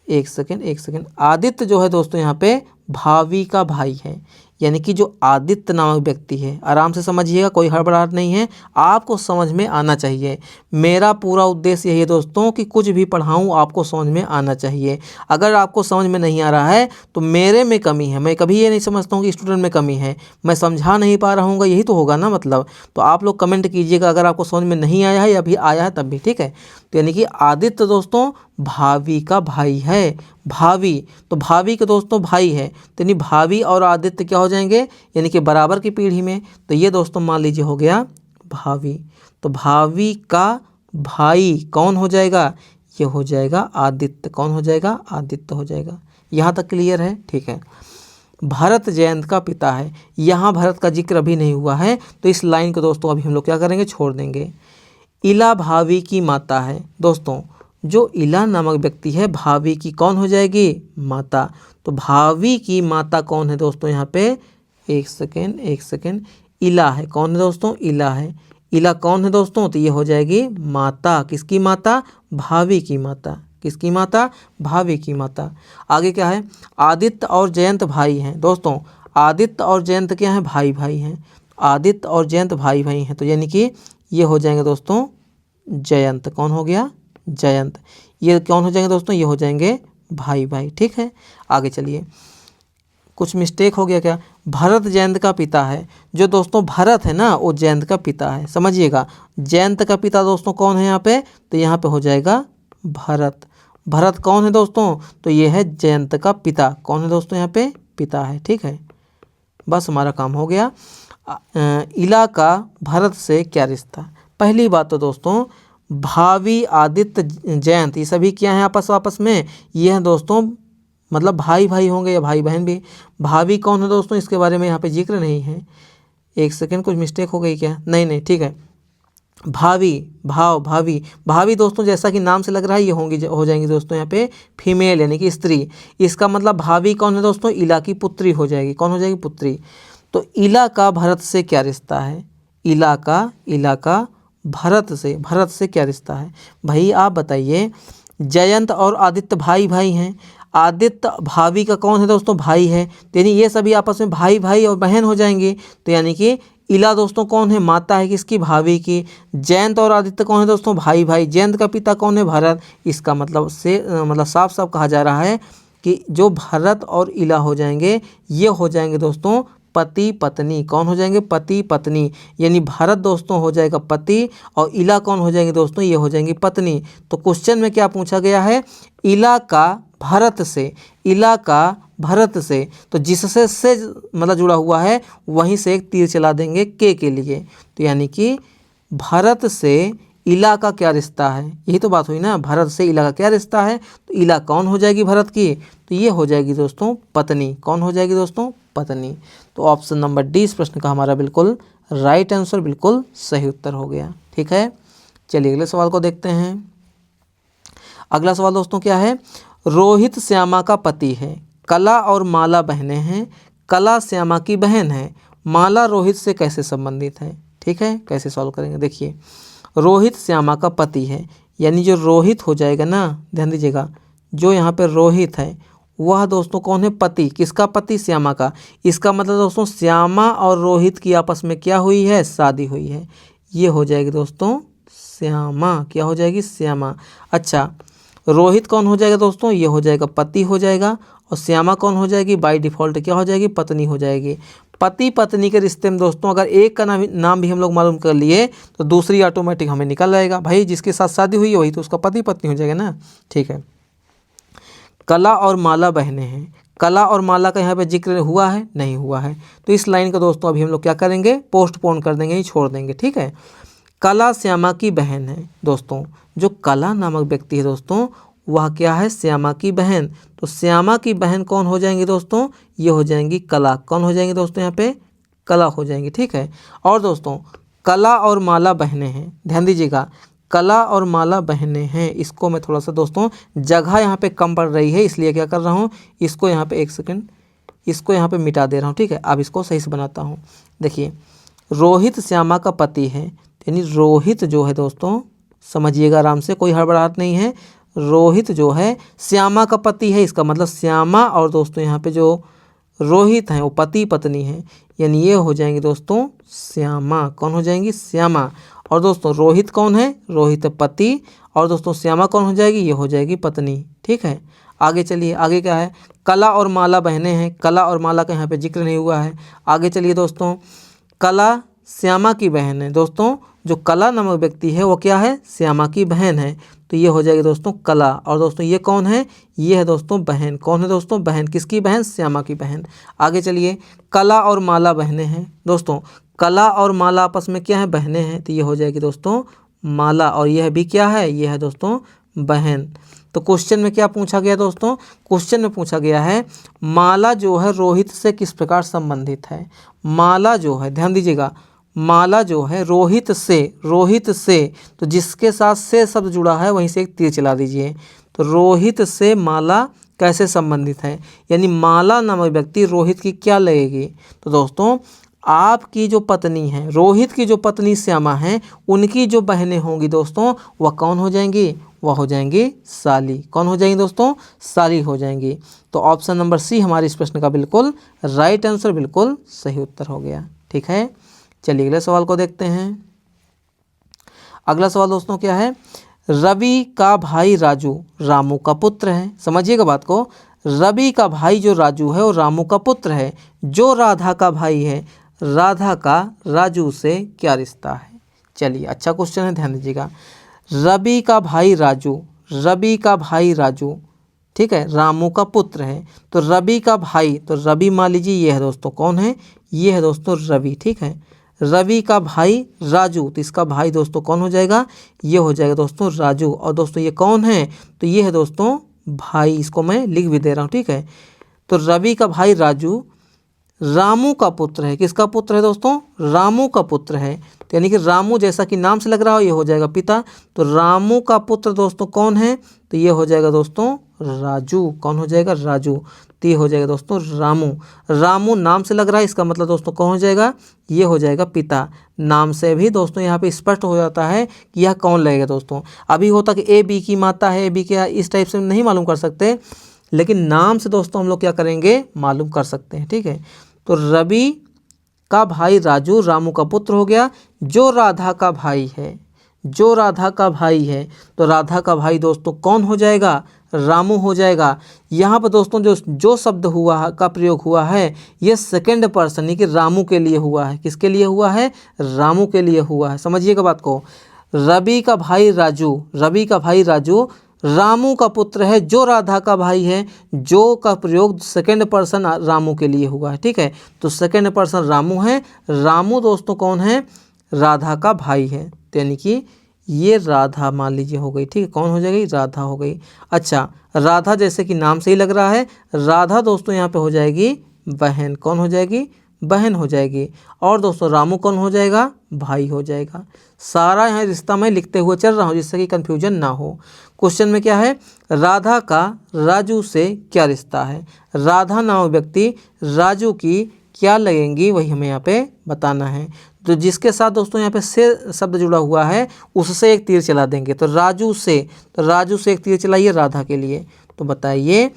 एक सेकेंड। आदित्य जो है दोस्तों यहाँ पे भावी का भाई है, यानी कि जो आदित्य नामक व्यक्ति है, आराम से समझिएगा, कोई हड़बड़ाहट नहीं है, आपको समझ में आना चाहिए। मेरा पूरा उद्देश्य यही है दोस्तों कि कुछ भी पढ़ाऊँ आपको समझ में आना चाहिए। अगर आपको समझ में नहीं आ रहा है तो मेरे में कमी है। मैं कभी ये नहीं समझता हूँ कि स्टूडेंट में कमी है, मैं समझा नहीं पा रहा हूँ, यही तो होगा ना मतलब। तो आप लोग कमेंट कीजिएगा अगर आपको समझ में नहीं आया है या अभी आया है तब भी, ठीक है। तो यानी कि आदित्य दोस्तों भावी का भाई है, भावी, तो भावी के दोस्तों भाई है, तो यानी भावी और आदित्य क्या हो जाएंगे, यानी कि बराबर की पीढ़ी में। तो ये दोस्तों मान लीजिए हो गया भावी। तो भावी का भाई कौन हो जाएगा, ये हो जाएगा आदित्य। कौन हो जाएगा, आदित्य हो जाएगा। यहाँ तक क्लियर है, ठीक है। भरत जयंत का पिता है, यहाँ भरत का जिक्र अभी नहीं हुआ है, तो इस लाइन को दोस्तों अभी हम लोग क्या करेंगे, छोड़ देंगे। इला भावी की माता है दोस्तों, जो इला नामक व्यक्ति है भावी की कौन हो जाएगी, माता। तो भावी की माता कौन है दोस्तों यहाँ पे, एक सेकेंड, इला है। कौन है दोस्तों, इला है। इला कौन है दोस्तों, तो ये हो जाएगी माता। किसकी माता, भावी की माता। किसकी माता, भावी की माता। आगे क्या है, आदित्य और जयंत भाई हैं दोस्तों। आदित्य और जयंत क्या है, भाई भाई हैं। आदित्य और जयंत भाई भाई हैं, तो यानी कि ये हो जाएंगे दोस्तों जयंत। कौन हो गया, जयंत। ये कौन हो जाएंगे दोस्तों, ये हो जाएंगे भाई भाई, ठीक है। आगे चलिए, कुछ मिस्टेक हो गया क्या, भरत जयंत का पिता है। जो दोस्तों भरत है ना वो जयंत का पिता है, समझिएगा। जयंत का पिता दोस्तों कौन है यहाँ पे, तो यहाँ पे हो जाएगा भरत। भरत कौन है दोस्तों, तो ये है जयंत का पिता। कौन है दोस्तों यहाँ पे, पिता है, ठीक है। बस हमारा काम हो गया। इला का भरत से क्या रिश्ता। पहली बात तो दोस्तों भावी, आदित्य, जयंत, ये सभी क्या हैं आपस में, ये हैं दोस्तों मतलब भाई भाई होंगे या भाई बहन भी। भावी कौन है दोस्तों, इसके बारे में यहाँ पे जिक्र नहीं है। एक सेकेंड, कुछ मिस्टेक हो गई क्या, नहीं ठीक है। भावी, भावी दोस्तों जैसा कि नाम से लग रहा है ये होंगी, हो जाएंगी दोस्तों यहाँ पे फीमेल यानी कि स्त्री। इसका मतलब भावी कौन है दोस्तों, इला की पुत्री हो जाएगी। कौन हो जाएगी, पुत्री। तो इला का भरत से क्या रिश्ता है, इला का भरत से क्या रिश्ता है। भाई आप बताइए, जयंत और आदित्य भाई भाई हैं। आदित्य भावी का कौन है दोस्तों, भाई है, तो यानी ये सभी आपस में भाई भाई और बहन हो जाएंगे। तो यानी कि इला दोस्तों कौन है, माता है किसकी, भावी की। जयंत और आदित्य कौन है दोस्तों, भाई भाई। जयंत का पिता कौन है, भरत। इसका मतलब साफ साफ कहा जा रहा है कि जो भरत और इला हो जाएंगे ये हो जाएंगे दोस्तों पति पत्नी। कौन हो जाएंगे, पति पत्नी। यानी भरत दोस्तों हो जाएगा पति और इला कौन हो जाएंगे दोस्तों, ये हो जाएंगी पत्नी। तो क्वेश्चन में क्या पूछा गया है, इला का भरत से, इला का भरत से, तो जिससे से मतलब जुड़ा हुआ है वहीं से एक तीर चला देंगे के लिए। तो यानी कि भरत से इला का क्या रिश्ता है, यही तो बात हुई ना, भरत से इला का क्या रिश्ता है, तो इला कौन हो जाएगी भरत की, तो ये हो जाएगी दोस्तों पत्नी। कौन हो जाएगी दोस्तों, पत्नी। तो ऑप्शन नंबर डी इस प्रश्न का हमारा बिल्कुल राइट आंसर, बिल्कुल सही उत्तर हो गया। ठीक है, चलिए अगले सवाल को देखते हैं। अगला सवाल दोस्तों क्या है, रोहित श्यामा का पति है, कला और माला बहनें हैं, कला श्यामा की बहन है, माला रोहित से कैसे संबंधित है। ठीक है, कैसे सॉल्व करेंगे, देखिए रोहित श्यामा का पति है, यानी जो रोहित हो जाएगा ना, ध्यान दीजिएगा, जो यहाँ पे रोहित है वह दोस्तों कौन है, पति। किसका पति, श्यामा का। इसका मतलब दोस्तों श्यामा और रोहित की आपस में क्या हुई है, शादी हुई है। ये हो जाएगी दोस्तों श्यामा, क्या हो जाएगी, श्यामा। अच्छा, रोहित कौन हो जाएगा दोस्तों, ये हो जाएगा पति हो जाएगा, और श्यामा कौन हो जाएगी, बाय डिफ़ॉल्ट क्या हो जाएगी, पत्नी हो जाएगी। पति पत्नी के रिश्ते में दोस्तों अगर एक का नाम भी हम लोग मालूम कर लिए तो दूसरी ऑटोमेटिक हमें निकल आएगा। भाई जिसके साथ शादी हुई है वही तो उसका पति पत्नी हो जाएगा ना। ठीक है, कला और माला बहनें हैं, कला और माला का यहाँ पे जिक्र हुआ है, नहीं हुआ है, तो इस लाइन का दोस्तों अभी हम लोग क्या करेंगे, पोस्टपोन कर देंगे, छोड़ देंगे। ठीक है, कला श्यामा की बहन है दोस्तों, जो कला नामक व्यक्ति है दोस्तों वह क्या है, श्यामा की बहन। तो श्यामा की बहन कौन हो जाएंगी दोस्तों, ये हो जाएंगी कला। कौन हो जाएंगी दोस्तों, यहाँ पे कला हो जाएंगी। ठीक है, और दोस्तों कला और माला बहनें हैं, ध्यान दीजिएगा, कला और माला बहनें हैं, इसको मैं थोड़ा सा दोस्तों जगह यहाँ पे कम पड़ रही है इसलिए क्या कर रहा हूँ, इसको यहाँ पे एक सेकंड, इसको यहाँ पे मिटा दे रहा हूँ। ठीक है, अब इसको सही से बनाता हूँ। देखिए रोहित श्यामा का पति है, यानी रोहित जो है दोस्तों, समझिएगा आराम से, कोई हड़बड़ाहट नहीं है, रोहित जो है श्यामा का पति है, इसका मतलब श्यामा और दोस्तों यहाँ पे जो रोहित हैं वो पति पत्नी हैं, यानी ये हो जाएंगे दोस्तों श्यामा। कौन हो जाएंगी, श्यामा। और दोस्तों रोहित कौन है, रोहित पति, और दोस्तों श्यामा कौन हो जाएगी, ये हो जाएगी पत्नी। ठीक है, आगे चलिए, आगे क्या है, कला और माला बहनें हैं, कला और माला का यहाँ पे जिक्र नहीं हुआ है। आगे चलिए दोस्तों, कला श्यामा की बहन है दोस्तों, जो कला नामक व्यक्ति है वो क्या है, श्यामा की बहन है, तो ये हो जाएगी दोस्तों कला। और दोस्तों ये कौन है, ये है दोस्तों बहन। कौन है दोस्तों, बहन। किसकी बहन, श्यामा की बहन। आगे चलिए, कला और माला बहनें हैं दोस्तों, कला और माला आपस में क्या है, बहनें हैं, तो ये हो जाएगी दोस्तों माला, और यह भी क्या है, ये है दोस्तों बहन। तो क्वेश्चन में क्या पूछा गया दोस्तों, क्वेश्चन में पूछा गया है माला जो है रोहित से किस प्रकार संबंधित है। माला जो है, ध्यान दीजिएगा, माला जो है रोहित से, तो जिसके साथ से शब्द जुड़ा है वहीं से एक तीर चला दीजिए। तो रोहित से माला कैसे संबंधित है, यानी माला नामक व्यक्ति रोहित की क्या लगेगी। तो दोस्तों आपकी जो पत्नी है, रोहित की जो पत्नी श्यामा है, उनकी जो बहनें होंगी दोस्तों वह कौन हो जाएंगी, वह हो जाएंगी साली। कौन हो जाएंगी दोस्तों, साली हो जाएंगी। तो ऑप्शन नंबर सी हमारे इस प्रश्न का बिल्कुल राइट आंसर, बिल्कुल सही उत्तर हो गया। ठीक है, चलिए अगले सवाल को देखते हैं। अगला सवाल दोस्तों क्या है, रवि का भाई राजू रामू का पुत्र है। समझिएगा बात को, रवि का भाई जो राजू है वो रामू का पुत्र है, जो राधा का भाई है, राधा का राजू से क्या रिश्ता है। चलिए अच्छा क्वेश्चन है, ध्यान दीजिएगा। रवि का भाई राजू, रवि का भाई राजू, ठीक है, रामू का पुत्र है, तो रवि का भाई, तो रवि मान लीजिए ये है दोस्तों, कौन है, ये है दोस्तों रवि। ठीक है, रवि का भाई राजू, तो इसका भाई दोस्तों कौन हो जाएगा, ये हो जाएगा दोस्तों राजू। और दोस्तों ये कौन है, तो ये है दोस्तों भाई, इसको मैं लिख भी दे रहा हूँ। ठीक है, तो रवि का भाई राजू रामू का पुत्र है। किसका पुत्र है दोस्तों, रामू का पुत्र है, तो यानी कि रामू जैसा कि नाम से लग रहा हो ये हो जाएगा पिता। तो रामू का पुत्र दोस्तों कौन है, तो ये हो जाएगा दोस्तों राजू। कौन हो जाएगा, राजू। तो ये हो जाएगा दोस्तों रामू। रामू नाम से लग रहा है, इसका मतलब दोस्तों कौन हो जाएगा, ये हो जाएगा पिता। नाम से भी दोस्तों यहाँ पे स्पष्ट हो जाता है कि यह कौन लगेगा दोस्तों। अभी होता कि ए बी की माता है, ए बी के, इस टाइप से नहीं मालूम कर सकते, लेकिन नाम से दोस्तों हम लोग क्या करेंगे, मालूम कर सकते हैं। ठीक है, तो रवि का भाई राजू रामू का पुत्र हो गया, जो राधा का भाई है, जो राधा का भाई है, तो राधा का भाई दोस्तों कौन हो जाएगा, रामू हो जाएगा। यहाँ पर दोस्तों जो शब्द हुआ का प्रयोग हुआ है ये सेकंड पर्सन यानी कि रामू के लिए हुआ है। किसके लिए हुआ है, रामू के लिए हुआ है। समझिएगा बात को, रवि का भाई राजू, रवि का भाई राजू रामू का पुत्र है, जो राधा का भाई है, जो का प्रयोग सेकंड पर्सन रामू के लिए हुआ है। ठीक है, तो सेकंड पर्सन रामू है, रामू दोस्तों कौन है, राधा का भाई है, यानी कि ये राधा मान लीजिए हो गई, ठीक है, कौन हो जाएगी, राधा हो गई। अच्छा, राधा जैसे कि नाम से ही लग रहा है, राधा दोस्तों यहाँ पे हो जाएगी बहन, कौन हो जाएगी, बहन हो जाएगी। और दोस्तों रामू कौन हो जाएगा, भाई हो जाएगा। सारा यहाँ रिश्ता मैं लिखते हुए चल रहा हूँ जिससे कि कन्फ्यूजन ना हो। क्वेश्चन में क्या है, राधा का राजू से क्या रिश्ता है। राधा नामक व्यक्ति राजू की क्या लगेंगी, वही हमें यहाँ पे बताना है। तो जिसके साथ दोस्तों यहाँ पे से शब्द जुड़ा हुआ है उससे एक तीर चला देंगे। तो राजू से एक तीर चलाइए राधा के लिए। तो बताइए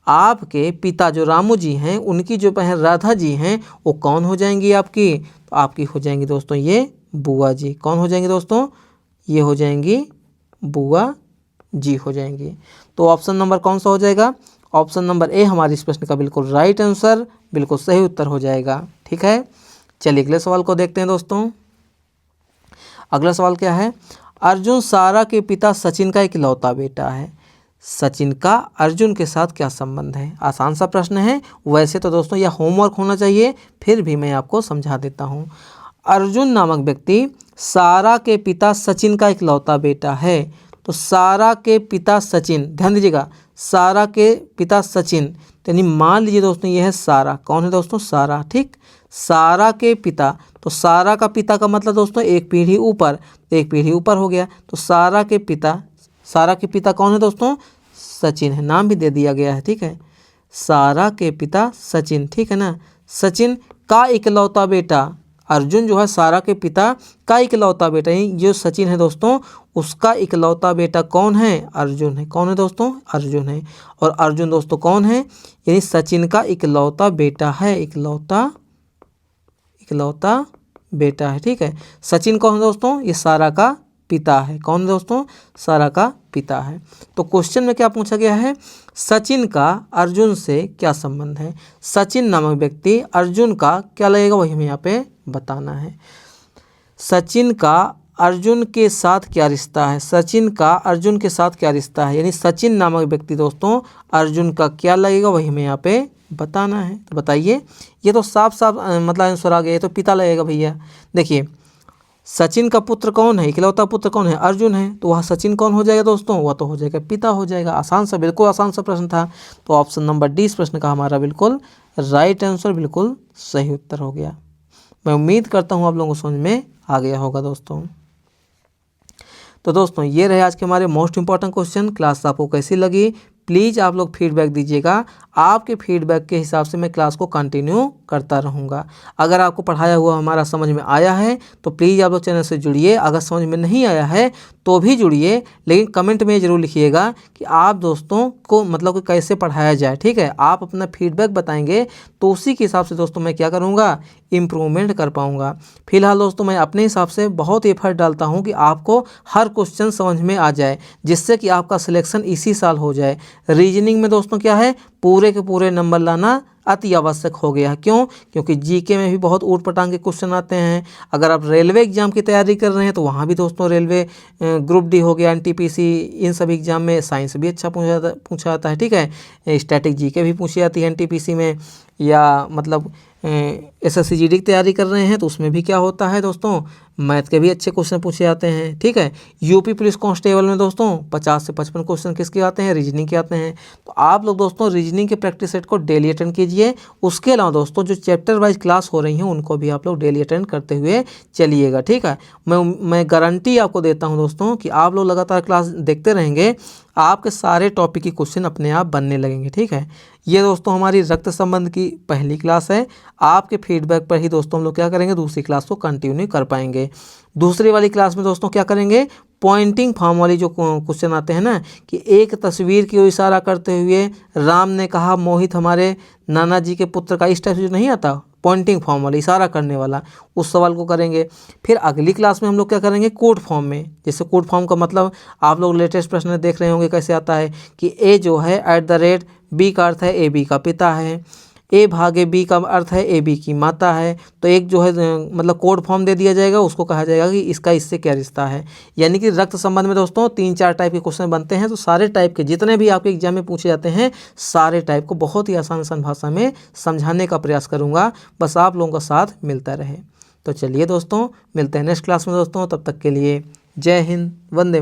आपके पिता जो रामू जी हैं उनकी जो बहन राधा जी हैं वो कौन हो जाएंगी आपकी, तो आपकी हो जाएंगी दोस्तों ये बुआ जी। कौन हो जाएंगी दोस्तों, ये हो जाएंगी बुआ जी हो जाएंगी। तो ऑप्शन नंबर कौन सा हो जाएगा, ऑप्शन नंबर ए हमारे इस प्रश्न का बिल्कुल राइट आंसर, बिल्कुल सही उत्तर हो जाएगा। ठीक है, चलिए अगले सवाल को देखते हैं दोस्तों। अगला सवाल क्या है, अर्जुन सारा के पिता सचिन का इकलौता बेटा है। सचिन का अर्जुन के साथ क्या संबंध है। आसान सा प्रश्न है, वैसे तो दोस्तों यह होमवर्क होना चाहिए, फिर भी मैं आपको समझा देता हूँ। अर्जुन नामक व्यक्ति सारा के पिता सचिन का इकलौता बेटा है। तो सारा के पिता सचिन, ध्यान दीजिएगा, सारा के पिता सचिन, यानी मान लीजिए दोस्तों यह है सारा, कौन है दोस्तों, सारा, ठीक, सारा के पिता। तो सारा का पिता का मतलब दोस्तों एक पीढ़ी ऊपर, एक पीढ़ी ऊपर हो गया। तो सारा के पिता कौन है दोस्तों, सचिन है, नाम भी दे दिया गया है, ठीक है, सारा के पिता सचिन, ठीक है ना। सचिन का इकलौता बेटा, अर्जुन जो है सारा के पिता का इकलौता बेटा, जो सचिन है दोस्तों उसका इकलौता बेटा कौन है, अर्जुन है। कौन है दोस्तों, अर्जुन है। और अर्जुन दोस्तों कौन है, यानी सचिन का इकलौता बेटा है, इकलौता बेटा है, ठीक है। सचिन कौन है दोस्तों, ये सारा का पिता है। कौन है दोस्तों, सारा का पिता है। तो क्वेश्चन में क्या पूछा गया है, सचिन का अर्जुन से क्या संबंध है। सचिन नामक व्यक्ति अर्जुन का क्या लगेगा, वही हमें यहाँ पे बताना है। सचिन का अर्जुन के साथ क्या रिश्ता है, सचिन का अर्जुन के साथ क्या रिश्ता है, यानी सचिन नामक व्यक्ति दोस्तों अर्जुन का क्या लगेगा, वही हमें यहाँ पे बताना है। तो बताइए, ये तो साफ साफ मतलब आंसर आ गया, ये तो पिता लगेगा भैया। देखिए सचिन का पुत्र कौन है, इकलौता पुत्र कौन है, अर्जुन है। तो वह सचिन कौन हो जाएगा दोस्तों, वह तो हो जाएगा पिता हो जाएगा। आसान सा, बिल्कुल आसान सा प्रश्न था। तो ऑप्शन नंबर डी इस प्रश्न का हमारा बिल्कुल राइट आंसर, बिल्कुल सही उत्तर हो गया। मैं उम्मीद करता हूँ आप लोगों को समझ में आ गया होगा दोस्तों। तो दोस्तों ये रहे आज के हमारे मोस्ट इंपॉर्टेंट क्वेश्चन। क्लास आपको कैसी लगी प्लीज़ आप लोग फीडबैक दीजिएगा। आपके फीडबैक के हिसाब से मैं क्लास को कंटिन्यू करता रहूँगा। अगर आपको पढ़ाया हुआ हमारा समझ में आया है तो प्लीज़ आप लोग चैनल से जुड़िए। अगर समझ में नहीं आया है तो भी जुड़िए, लेकिन कमेंट में ज़रूर लिखिएगा कि आप दोस्तों को मतलब कि कैसे पढ़ाया जाए। ठीक है, आप अपना फीडबैक बताएंगे तो उसी के हिसाब से दोस्तों मैं क्या करूँगा, इम्प्रूवमेंट कर पाऊँगा। फिलहाल दोस्तों मैं अपने हिसाब से बहुत एफर्ट डालता हूँ कि आपको हर क्वेश्चन समझ में आ जाए, जिससे कि आपका सिलेक्शन इसी साल हो जाए। रीजनिंग में दोस्तों क्या है, पूरे के पूरे नंबर लाना अति आवश्यक हो गया। क्यों? क्योंकि जीके में भी बहुत ऊट पटांग के क्वेश्चन आते हैं। अगर आप रेलवे एग्जाम की तैयारी कर रहे हैं तो वहाँ भी दोस्तों रेलवे ग्रुप डी हो गया, एनटीपीसी, इन सभी एग्जाम में साइंस भी अच्छा पूछा जाता है। ठीक है, स्टैटिक जीके भी पूछी जाती है एनटीपीसी में, या मतलब एसएससी जीडी की तैयारी कर रहे हैं तो उसमें भी क्या होता है दोस्तों, मैथ के भी अच्छे क्वेश्चन पूछे जाते हैं। ठीक है, यूपी पुलिस कांस्टेबल में दोस्तों 50 से 55 क्वेश्चन किसके आते हैं, रीजनिंग के आते हैं। तो आप लोग दोस्तों रीजनिंग के प्रैक्टिस सेट को डेली अटेंड कीजिए। उसके अलावा दोस्तों जो चैप्टर वाइज क्लास हो रही हैं उनको भी आप लोग डेली अटेंड करते हुए चलिएगा। ठीक है, मैं गारंटी आपको देता हूँ दोस्तों कि आप लोग लगातार क्लास देखते रहेंगे, आपके सारे टॉपिक की क्वेश्चन अपने आप बनने लगेंगे। ठीक है, ये दोस्तों हमारी रक्त संबंध की पहली क्लास है। आपके फीडबैक पर ही दोस्तों हम लोग क्या करेंगे, दूसरी क्लास को कंटिन्यू कर पाएंगे। दूसरी वाली क्लास में दोस्तों क्या करेंगे, पॉइंटिंग फॉर्म वाली जो क्वेश्चन आते हैं ना, कि एक तस्वीर की ओर इशारा करते हुए राम ने कहा मोहित हमारे नाना जी के पुत्र का, इस टाइप से जो नहीं आता पॉइंटिंग फॉर्म वाला, इशारा करने वाला, उस सवाल को करेंगे। फिर अगली क्लास में हम लोग क्या करेंगे, कोड फॉर्म में। जैसे कोड फॉर्म का मतलब आप लोग लेटेस्ट प्रश्न देख रहे होंगे कैसे आता है कि ए जो है @, बी का अर्थ है ए बी का पिता है, ए भागे बी का अर्थ है ए बी की माता है। तो एक जो है मतलब कोड फॉर्म दे दिया जाएगा, उसको कहा जाएगा कि इसका इससे क्या रिश्ता है। यानी कि रक्त संबंध में दोस्तों 3-4 टाइप के क्वेश्चन बनते हैं। तो सारे टाइप के जितने भी आपके एग्जाम में पूछे जाते हैं, सारे टाइप को बहुत ही आसान भाषा में समझाने का प्रयास करूँगा। बस आप लोगों का साथ मिलता रहे। तो चलिए दोस्तों, मिलते हैं नेक्स्ट क्लास में दोस्तों, तब तक के लिए जय हिंद, वंदे मातरम।